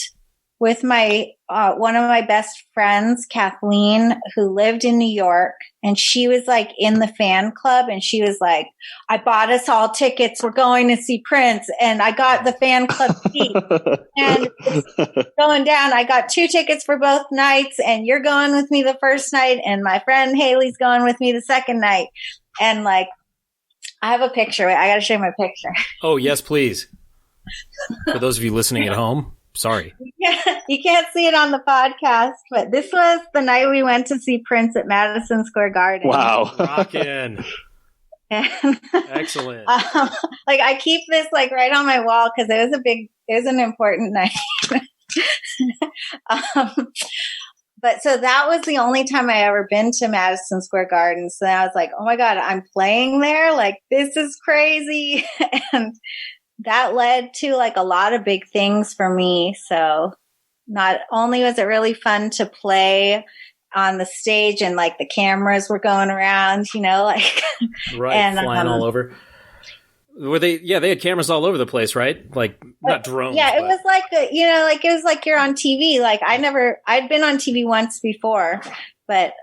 with my one of my best friends, Kathleen, who lived in New York, and she was in the fan club, and she was like, I bought us all tickets. We're going to see Prince. And I got the fan club seat. And it's going down. I got 2 tickets for both nights, and you're going with me the first night, and my friend Haley's going with me the second night. And I have a picture. Wait, I got to show you my picture. Oh, yes, please. For those of you listening at home. Sorry. Yeah, you can't see it on the podcast, but this was the night we went to see Prince at Madison Square Garden. Wow. Rockin'. And, excellent. I keep this right on my wall because it was an important night. But so that was the only time I ever been to Madison Square Garden. So I was like, oh my God, I'm playing there. This is crazy. And that led to a lot of big things for me. So not only was it really fun to play on the stage and the cameras were going around, right, and flying all over. Were they? Yeah, they had cameras all over the place, right? Not drones. Yeah, it was it was you're on TV. I'd been on TV once before, but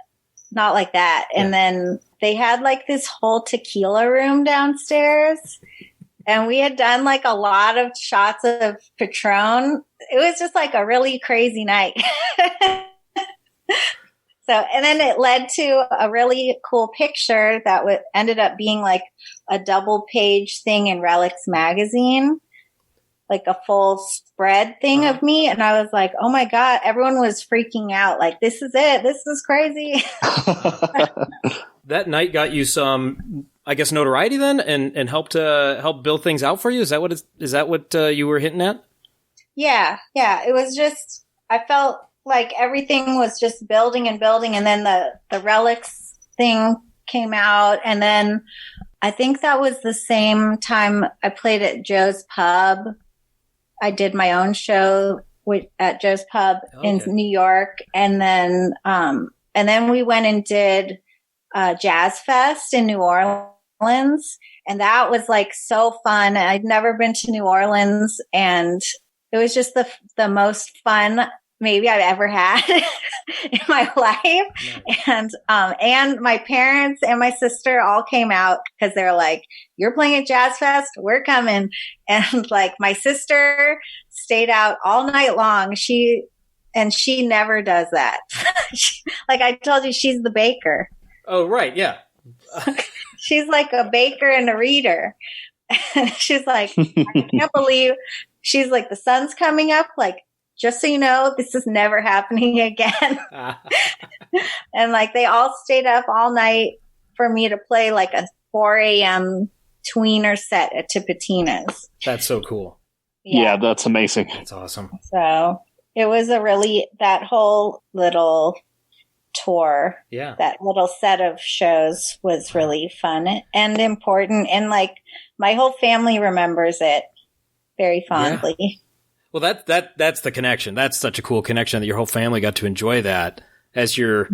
not like that. And then they had this whole tequila room downstairs. And we had done like a lot of shots of Patron. It was just like a really crazy night. So, and then it led to a really cool picture that ended up being like a double page thing in Relics magazine, like a full spread thing of me. And I was like, oh my God, everyone was freaking out. Like, this is it. This is crazy. That night got you some, I guess, notoriety then, and help build things out for you. Is that what you were hinting at? Yeah. It was just, I felt like everything was just building and building. And then the Relics thing came out. And then I think that was the same time I played at Joe's Pub. I did my own show at Joe's Pub in New York. And then we went and did Jazz Fest in New Orleans. And that was like so fun. I'd never been to New Orleans, and it was just the most fun maybe I've ever had in my life. Nice. And my parents and my sister all came out because they're like, you're playing at Jazz Fest, we're coming. And like my sister stayed out all night long. She never does that. Like I told you, she's the baker. Oh, right. Yeah. She's like a baker and a reader. And she's like, I can't believe, she's like, the sun's coming up. Like, just so you know, this is never happening again. And like they all stayed up all night for me to play like a 4 a.m. tweener set at Tipitina's. That's so cool. Yeah, that's amazing. That's awesome. So it was that whole little tour, that little set of shows was really fun and important. And like my whole family remembers it very fondly. Yeah. Well, that's the connection. That's such a cool connection that your whole family got to enjoy that as you're,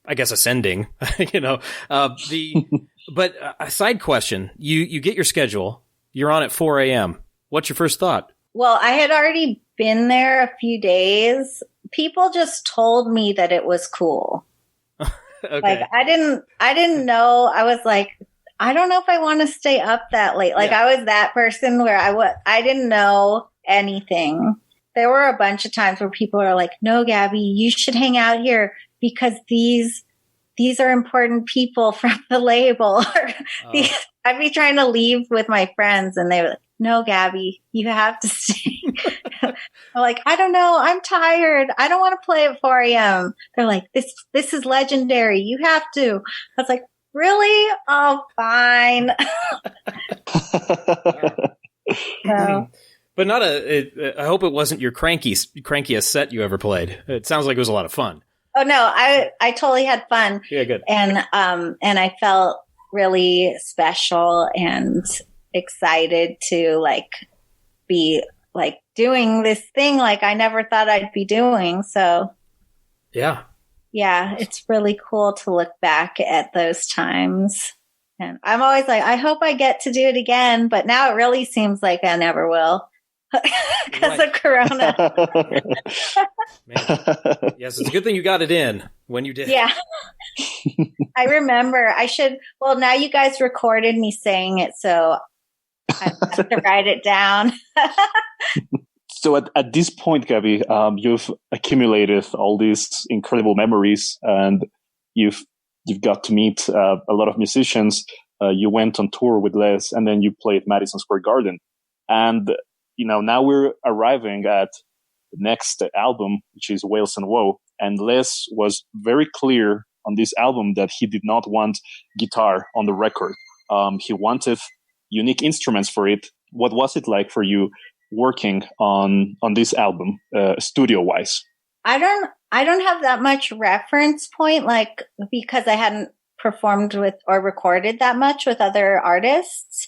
I guess, ascending, but a side question, you get your schedule, you're on at 4 a.m. What's your first thought? Well, I had already been there a few days. People just told me that it was cool. Okay. Like I didn't know. I was like, I don't know if I want to stay up that late. Like I was that person where I didn't know anything. There were a bunch of times where people are like, no, Gabby, you should hang out here because these are important people from the label. I'd be trying to leave with my friends and they were like, no, Gabby, you have to stay. I'm like, I don't know. I'm tired. I don't want to play at 4 a.m. They're like, this is legendary. You have to. I was like, really? Oh, fine. So, but I hope it wasn't your crankiest set you ever played. It sounds like it was a lot of fun. Oh no, I totally had fun. Yeah, good. And I felt really special and excited to like be like doing this thing like I never thought I'd be doing. So yeah, it's really cool to look back at those times. And I'm always like, I hope I get to do it again, but now it really seems like I never will. Because of Corona. Man. Yes, it's a good thing you got it in when you did. Yeah. I remember now you guys recorded me saying it, so I have to write it down. So at this point, Gabby, you've accumulated all these incredible memories and you've got to meet a lot of musicians. You went on tour with Les and then you played Madison Square Garden. And now we're arriving at the next album, which is Wales and Woe. And Les was very clear on this album that he did not want guitar on the record. He wanted unique instruments for it. What was it like for you working on this album, studio-wise? I don't have that much reference point, like because I hadn't performed with or recorded that much with other artists.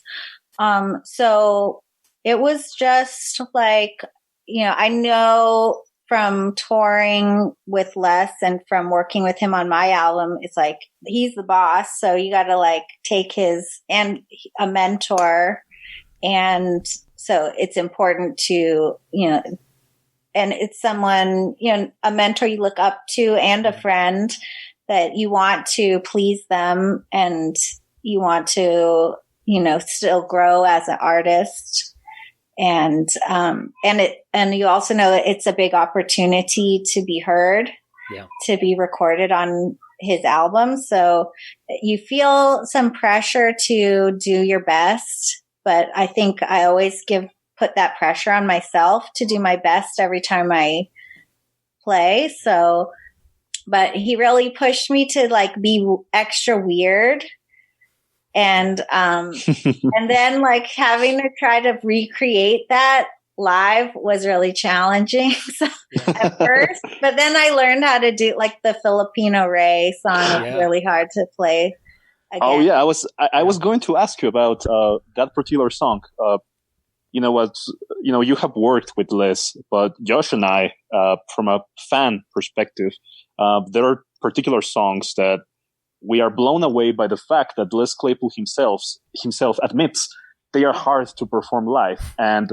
So it was just like, I know from touring with Les and from working with him on my album, it's like, he's the boss. So you got to like take and a mentor. And so it's important to, and it's someone, a mentor you look up to and a friend that you want to please them and you want to still grow as an artist. And you also know that it's a big opportunity to be heard, to be recorded on his album. So you feel some pressure to do your best, but I think I always put that pressure on myself to do my best every time I play. So, but he really pushed me to like be extra weird. And then like having to try to recreate that live was really challenging at first, but then I learned how to do like the Filipino Ray song. Is really hard to play again. Oh yeah, I was going to ask you about that particular song. You have worked with Liz, but Josh and I, from a fan perspective, there are particular songs that we are blown away by the fact that Les Claypool himself admits they are hard to perform live. And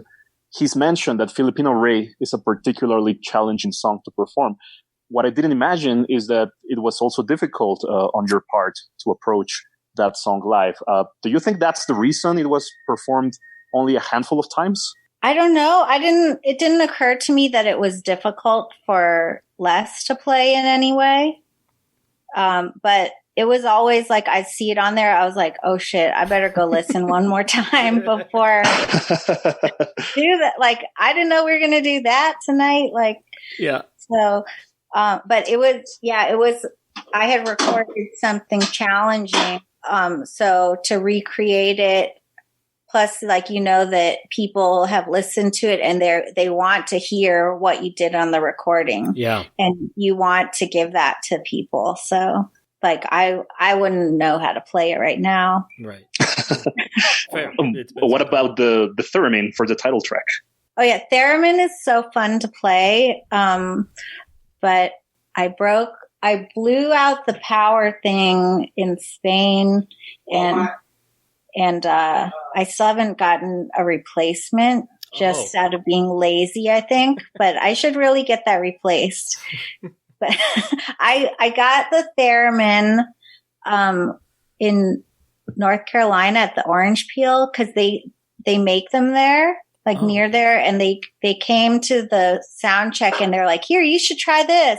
he's mentioned that Filipino Ray is a particularly challenging song to perform. What I didn't imagine is that it was also difficult on your part to approach that song live. Do you think that's the reason it was performed only a handful of times? I don't know. It didn't occur to me that it was difficult for Les to play in any way. But it was always like, I see it on there. I was like, oh shit, I better go listen one more time before do that. Like, I didn't know we were going to do that tonight. Like, so, but it was, I had recorded something challenging. So to recreate it, plus like, that people have listened to it and they want to hear what you did on the recording. Yeah. And you want to give that to people. So like, I wouldn't know how to play it right now. Right. Fair. What about the theremin for the title track? Oh yeah. Theremin is so fun to play. But I blew out the power thing in Spain and I still haven't gotten a replacement just out of being lazy, I think, but I should really get that replaced. But I got the theremin in North Carolina at the Orange Peel because they make them there, like near there, and they came to the sound check and they're like, here, you should try this.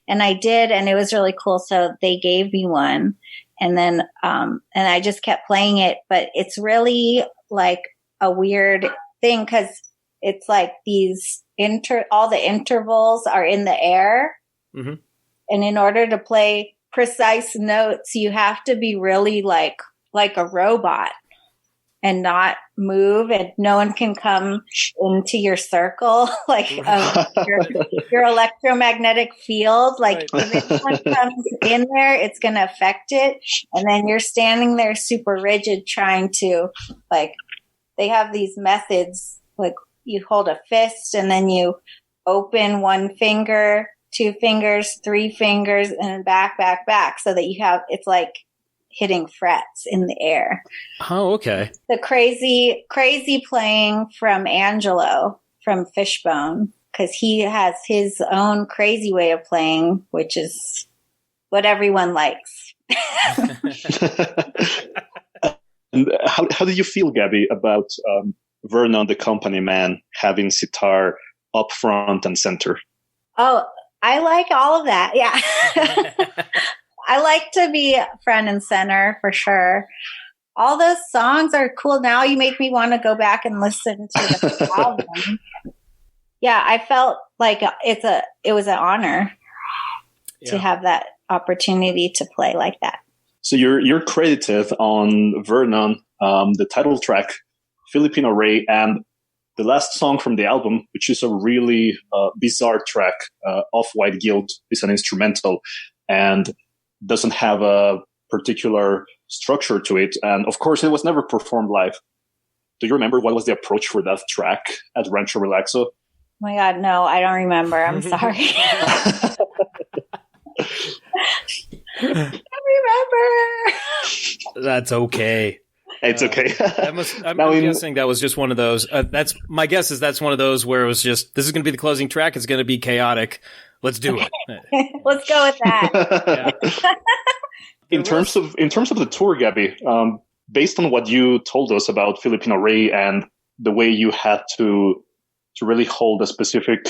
And I did, and it was really cool. So they gave me one. And then, and I just kept playing it, but it's really like a weird thing because it's like these all the intervals are in the air. Mm-hmm. And in order to play precise notes, you have to be really like a robot and not move, and no one can come into your circle, like your electromagnetic field. Like if anyone comes in there, it's going to affect it. And then you're standing there super rigid trying to, like, they have these methods, like you hold a fist and then you open one finger, 2 fingers, 3 fingers, and back, so that it's like hitting frets in the air. Oh, okay. The crazy playing from Angelo from Fishbone, because he has his own crazy way of playing, which is what everyone likes. And how did you feel, Gabby, about Vernon the company man having sitar up front and center? Oh, I like all of that. Yeah. I like to be front and center for sure. All those songs are cool. Now you make me want to go back and listen to the album. Yeah, I felt like it was an honor to have that opportunity to play like that. So you're credited on Vernon, the title track, Filipino Ray, and the last song from the album, which is a really bizarre track. Off-White Guilt is an instrumental and doesn't have a particular structure to it. And of course, it was never performed live. Do you remember what was the approach for that track at Rancho Relaxo? Oh my God, no, I don't remember. I'm sorry. I don't remember. That's okay. It's okay. I'm guessing that was just one of those. That's my guess is that's one of those where it was just, this is going to be the closing track. It's going to be chaotic. Let's do it. Let's go with that. In terms of the tour, Gabby, based on what you told us about Filipino Ray and the way you had to really hold a specific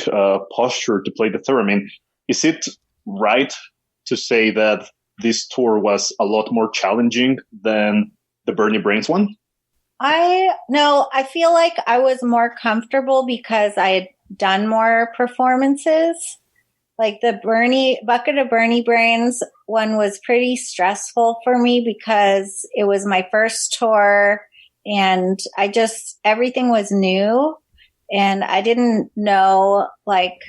posture to play the theremin, is it right to say that this tour was a lot more challenging than the Bernie Brains one? I feel like I was more comfortable because I had done more performances. Like the Bucket of Bernie Brains one was pretty stressful for me because it was my first tour and everything was new and I didn't know like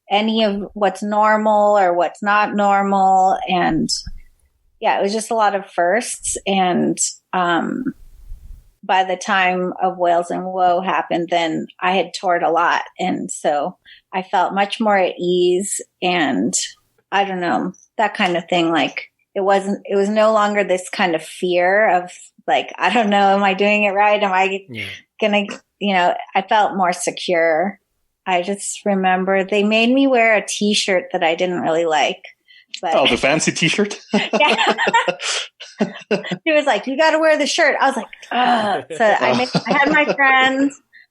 any of what's normal or what's not normal. And yeah, it was just a lot of firsts. And, by the time of Wales and Woe happened, then I had toured a lot. And so I felt much more at ease and I don't know, that kind of thing. Like it was no longer this kind of fear of like, I don't know, am I doing it right? Am I going to, I felt more secure. I just remember they made me wear a t-shirt that I didn't really like. But, the fancy t-shirt? Yeah. He was like, you got to wear the shirt. I was like, ugh. So I had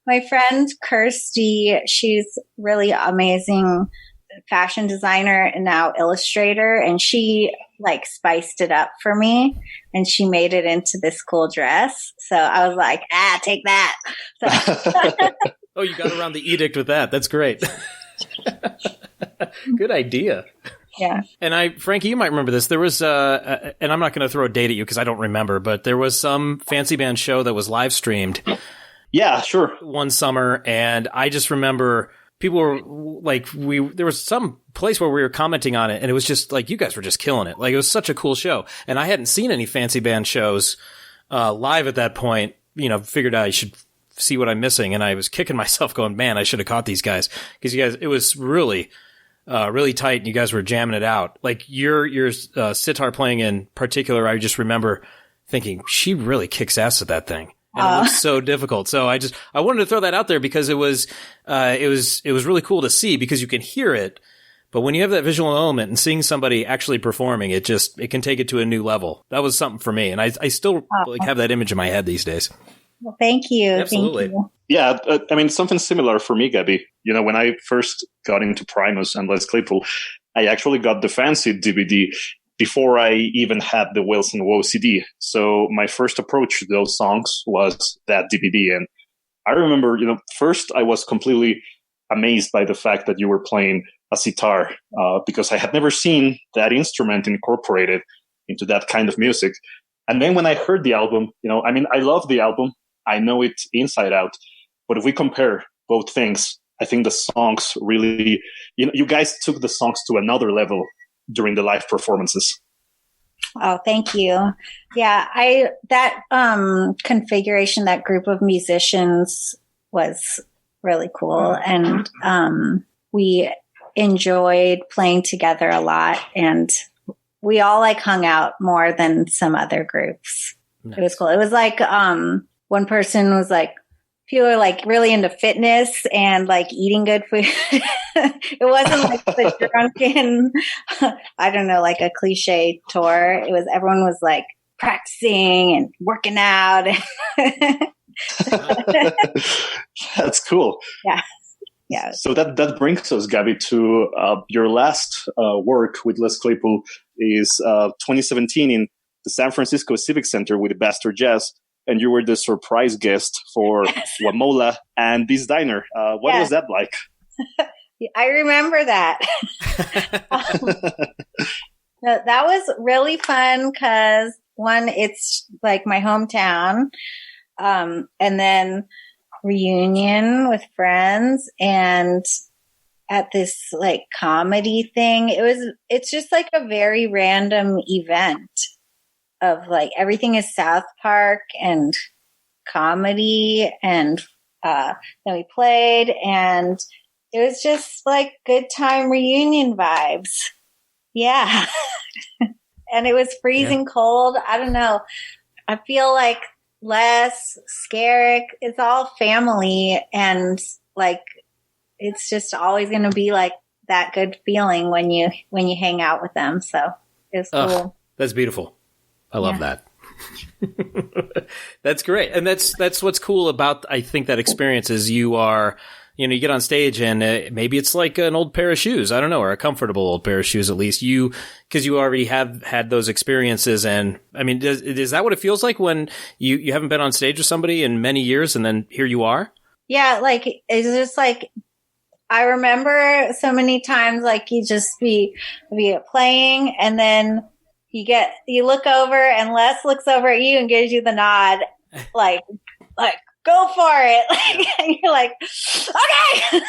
my friend Kirsty, she's really amazing fashion designer and now illustrator. And she like spiced it up for me and she made it into this cool dress. So I was like, take that. So. Oh, you got around the edict with that. That's great. Good idea. Yeah. And Frankie, you might remember this. There was, and I'm not going to throw a date at you because I don't remember, but there was some fancy band show that was live streamed. Yeah, sure. One summer. And I just remember people were like, there was some place where we were commenting on it and it was just like, you guys were just killing it. Like it was such a cool show. And I hadn't seen any fancy band shows, live at that point, figured I should see what I'm missing. And I was kicking myself going, man, I should have caught these guys because you guys, it was really tight and you guys were jamming it out. Like your sitar playing in particular, I just remember thinking she really kicks ass at that thing. And it looks so difficult. So I wanted to throw that out there because it was really cool to see because you can hear it. But when you have that visual element and seeing somebody actually performing, it can take it to a new level. That was something for me. And I still have that image in my head these days. Well, thank you. Absolutely. Thank you. Yeah, something similar for me, Gabby. When I first got into Primus and Les Claypool, I actually got the fancy DVD before I even had the Wales and Woe CD. So my first approach to those songs was that DVD. And I remember, first I was completely amazed by the fact that you were playing a sitar because I had never seen that instrument incorporated into that kind of music. And then when I heard the album, I love the album. I know it inside out. But if we compare both things, I think the songs really, you guys took the songs to another level during the live performances. Oh, thank you. Yeah, that configuration, that group of musicians was really cool. And we enjoyed playing together a lot. And we all hung out more than some other groups. Nice. It was cool. It was like one person was like, people are really into fitness and eating good food. It wasn't like the drunken, I don't know, like a cliche tour. It was, everyone was practicing and working out. That's cool. Yeah. Yeah. So that brings us, Gabby, to your last work with Les Claypool is 2017 in the San Francisco Civic Center with Bastard Jazz. And you were the surprise guest for Wamola and This Diner. What was that like? I remember that. That was really fun because, one, it's my hometown. And then reunion with friends and at this comedy thing. It's just a very random event. Of everything is South Park and comedy, and then we played, and it was just good time reunion vibes. Yeah. And it was freezing cold. I don't know. I feel Les, Scarrick, it's all family, and it's just always going to be that good feeling when you hang out with them. So it was cool. That's beautiful. I love that. That's great. And that's what's cool about, I think, that experience is you are, you know, you get on stage and maybe it's like an old pair of shoes. I don't know, or a comfortable old pair of shoes, at least because you already have had those experiences. And I mean, is that what it feels like when you haven't been on stage with somebody in many years and then here you are? Yeah. Like, it's just like, I remember so many times, like you just be playing and then you look over and Les looks over at you and gives you the nod, like go for it. Like, and you're like, okay.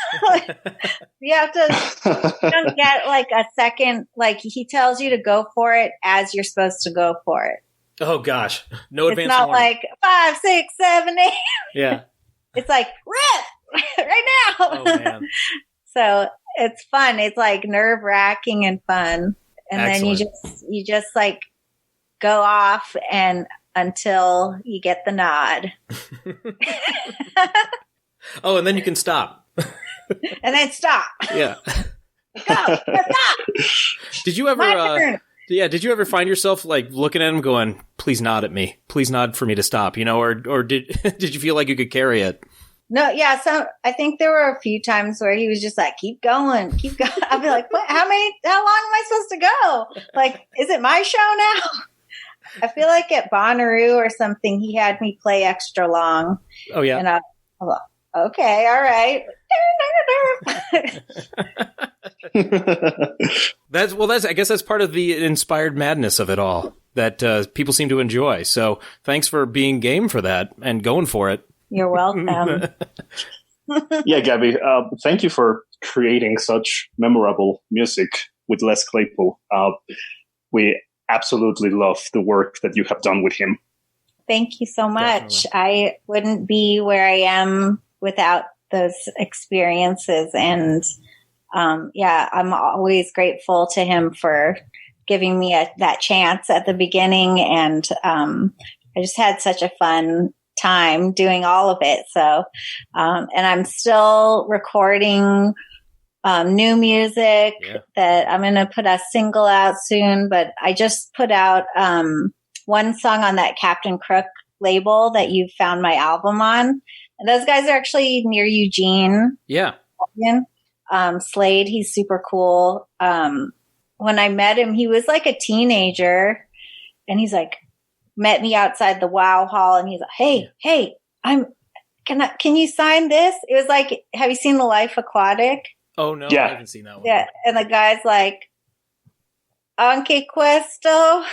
You have to, you don't get like a second, like he tells you to go for it as you're supposed to go for it. Oh gosh. No advance. It's not warning. like 5, 6, 7, 8. Yeah. It's like, rip right now. Oh man. So it's fun. It's like nerve wracking and fun. And Excellent. then you just like go off and until you get the nod. Oh, and then you can stop. And then stop. Yeah. Go. Stop. Did you ever My turn. did you ever find yourself like looking at him going, please nod at me. Please nod for me to stop, you know, or did did you feel like you could carry it? No, yeah. So I think there were a few times where he was just like, keep going. I'd be like, what? How long am I supposed to go? Like, is it my show now? I feel like at Bonnaroo or something, he had me play extra long. Oh yeah. And I'm like, okay, all right. I guess that's part of the inspired madness of it all that people seem to enjoy. So thanks for being game for that and going for it. You're welcome. Yeah, Gabby, thank you for creating such memorable music with Les Claypool. We absolutely love the work that you have done with him. Thank you so much. Definitely. I wouldn't be where I am without those experiences. And yeah, I'm always grateful to him for giving me that chance at the beginning. And I just had such a fun time doing all of it. So, and I'm still recording new music that I'm going to put a single out soon, but I just put out one song on that Captain Crook label that you found my album on. And those guys are actually near Eugene. Yeah. Slade, he's super cool. When I met him, he was like a teenager and he's like, met me outside the Wow Hall and he's like, hey, can you sign this? It was like, have you seen The Life Aquatic? Oh no, yeah. I haven't seen that one. Yeah. And the guy's like, Anche questo.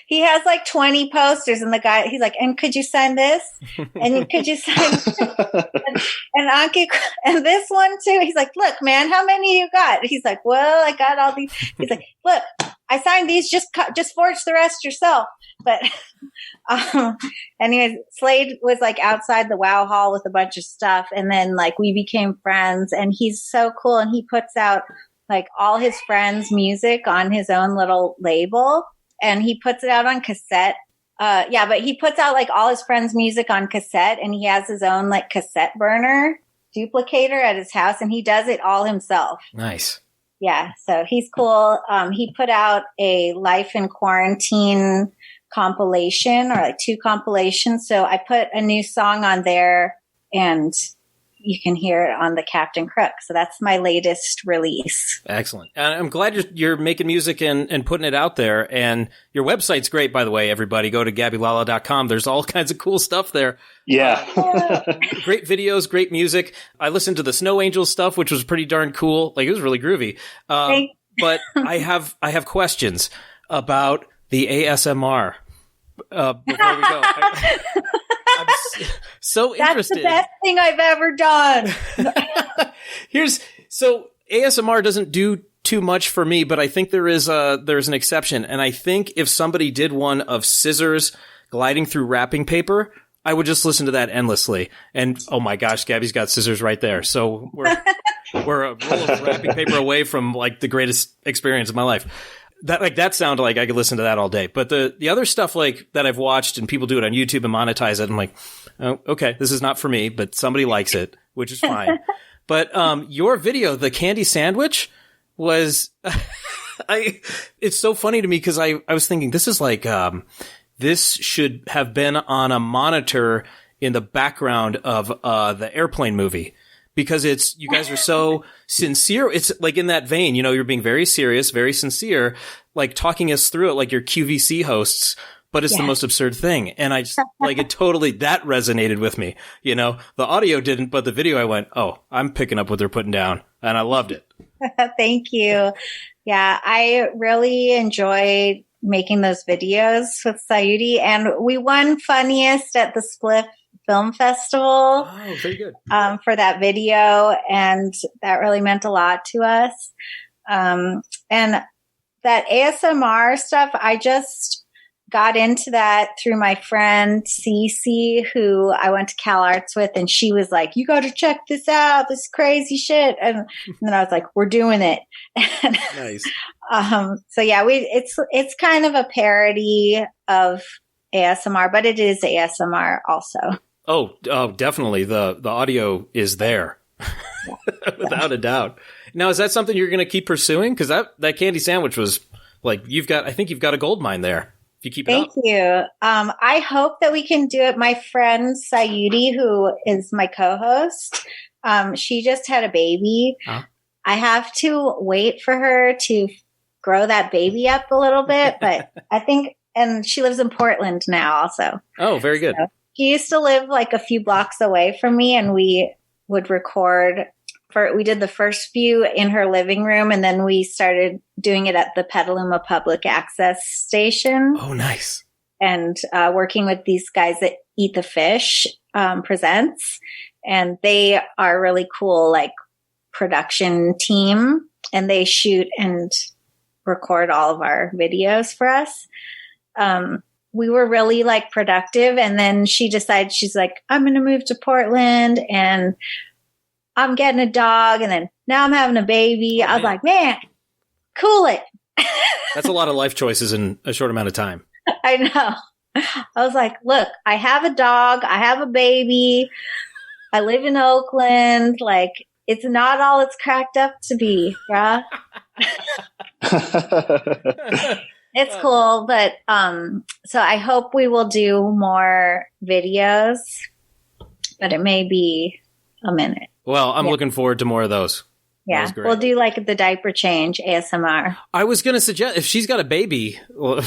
He has like 20 posters and the guy, he's like, and could you sign this? And could you sign and Anche and this one too? He's like, look, man, how many you got? He's like, well, I got all these. He's like, look, I signed these, just forge the rest yourself. But anyways, Slade was like outside the Wow Hall with a bunch of stuff. And then like we became friends and he's so cool. And he puts out like all his friends' music on his own little label and he puts it out on cassette. But he puts out like all his friends' music on cassette and he has his own like cassette burner duplicator at his house and he does it all himself. Nice. Yeah. So he's cool. He put out a Life in Quarantine compilation or like 2 compilations. So I put a new song on there and you can hear it on the Captain Crook. So that's my latest release. Excellent. And I'm glad you're making music and putting it out there. And your website's great, by the way, everybody. Go to GabbyLala.com. There's all kinds of cool stuff there. Yeah. Great videos, great music. I listened to the Snow Angels stuff, which was pretty darn cool. Like, it was really groovy. But I have questions about the ASMR before we go. I'm so interested. That's the best thing I've ever done. So ASMR doesn't do too much for me, but I think there's an exception. And I think if somebody did one of scissors gliding through wrapping paper, I would just listen to that endlessly. And oh my gosh, Gabby's got scissors right there. So we're a roll of wrapping paper away from like the greatest experience of my life. That sounded like I could listen to that all day. But the other stuff like that I've watched and people do it on YouTube and monetize it, I'm like, oh, okay, this is not for me, but somebody likes it, which is fine. But your video, the candy sandwich, was it's so funny to me because I was thinking this is like this should have been on a monitor in the background of the Airplane movie. Because you guys are so sincere. It's like in that vein, you're being very serious, very sincere, like talking us through it like you're QVC hosts, but it's the most absurd thing. And I just like it totally, that resonated with me. The audio didn't, but the video I went, oh, I'm picking up what they're putting down. And I loved it. Thank you. Yeah, I really enjoyed making those videos with Sayuri, and we won funniest at the Spliff Film Festival. Oh, very good. For that video, and that really meant a lot to us. And that ASMR stuff, I just got into that through my friend Cece, who I went to Cal Arts with, and she was like, "You got to check this out, this crazy shit." And then I was like, "We're doing it." Nice. So yeah, it's kind of a parody of ASMR, but it is ASMR also. Oh, definitely. The audio is there. Without a doubt. Now, is that something you're going to keep pursuing? Because that candy sandwich was like, I think you've got a gold mine there. If you keep it up. Thank you. I hope that we can do it. My friend Sayuri, who is my co-host, she just had a baby. Huh? I have to wait for her to grow that baby up a little bit, but I think, and she lives in Portland now also. Oh, very good. So she used to live like a few blocks away from me, and we would record. We did the first few in her living room, and then we started doing it at the Petaluma Public Access Station. Oh, nice. And working with these guys that Eat the Fish presents. And they are really cool, like, production team. And they shoot and record all of our videos for us. We were really, like, productive. And then she decided, she's like, I'm going to move to Portland, and I'm getting a dog, and then now I'm having a baby. I was like, man, cool it. That's a lot of life choices in a short amount of time. I know. I was like, look, I have a dog. I have a baby. I live in Oakland. Like, it's not all it's cracked up to be, bruh. It's cool. But so I hope we will do more videos, but it may be a minute. Well, I'm looking forward to more of those. Yeah, we'll do like the diaper change ASMR. I was going to suggest, if she's got a baby, well,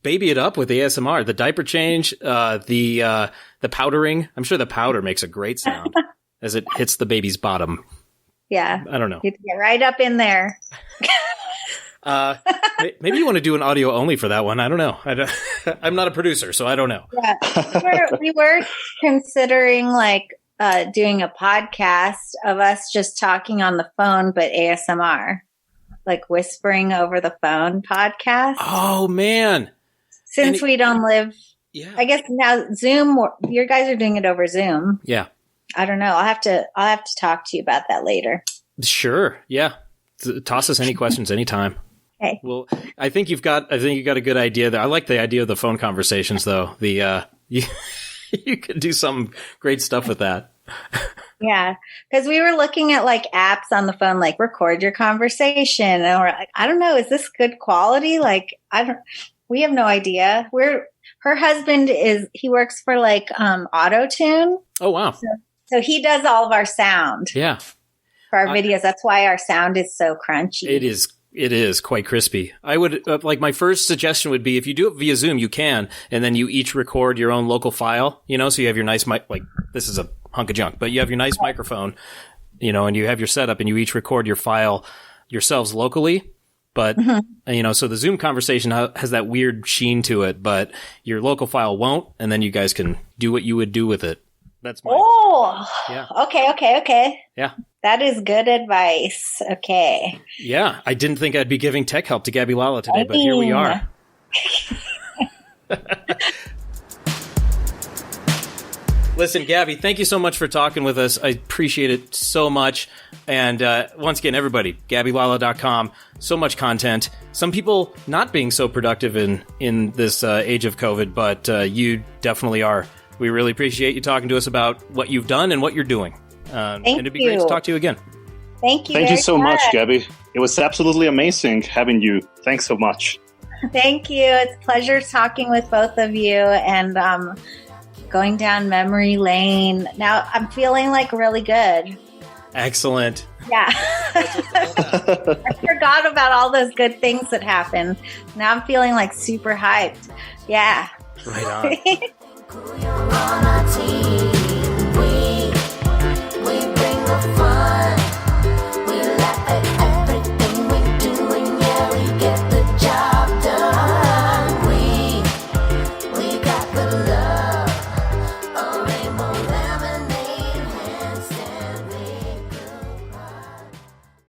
baby it up with the ASMR. The diaper change, the powdering. I'm sure the powder makes a great sound as it hits the baby's bottom. Yeah. I don't know. You get right up in there. Maybe you want to do an audio only for that one. I don't know. I'm not a producer, so I don't know. Yeah, we were considering like doing a podcast of us just talking on the phone, but ASMR, like whispering over the phone podcast. Oh man! Since we don't live, I guess now Zoom. Your guys are doing it over Zoom. Yeah. I don't know. I'll have to talk to you about that later. Sure. Yeah. Toss us any questions anytime. Okay. Well, I think you got a good idea there. I like the idea of the phone conversations, though. You could do some great stuff with that. Yeah, because we were looking at like apps on the phone, like record your conversation, and we're like, I don't know, is this good quality? Like, we have no idea. Her husband he works for like Auto Tune. Oh wow! So he does all of our sound. Yeah. For our videos, that's why our sound is so crunchy. It is quite crispy. I would like my first suggestion would be if you do it via Zoom, you can, and then you each record your own local file. So you have your nice mic. Like this is a hunk of junk, but you have your nice microphone, and you have your setup, and you each record your file yourselves locally. But so the Zoom conversation has that weird sheen to it, but your local file won't, and then you guys can do what you would do with it. That's my. Oh, yeah. Okay. Yeah. That is good advice. Okay. Yeah. I didn't think I'd be giving tech help to Gabby Lala today, but here we are. Listen, Gabby, thank you so much for talking with us. I appreciate it so much. And once again, everybody, GabbyLala.com. So much content. Some people not being so productive in this age of COVID, but you definitely are. We really appreciate you talking to us about what you've done and what you're doing. And it'd be great to talk to you again. Thank you. Thank you so much, Gabby. It was absolutely amazing having you. Thanks so much. Thank you. It's a pleasure talking with both of you and going down memory lane. Now I'm feeling like really good. Excellent. Yeah. I forgot about all those good things that happened. Now I'm feeling like super hyped. Yeah. Right on.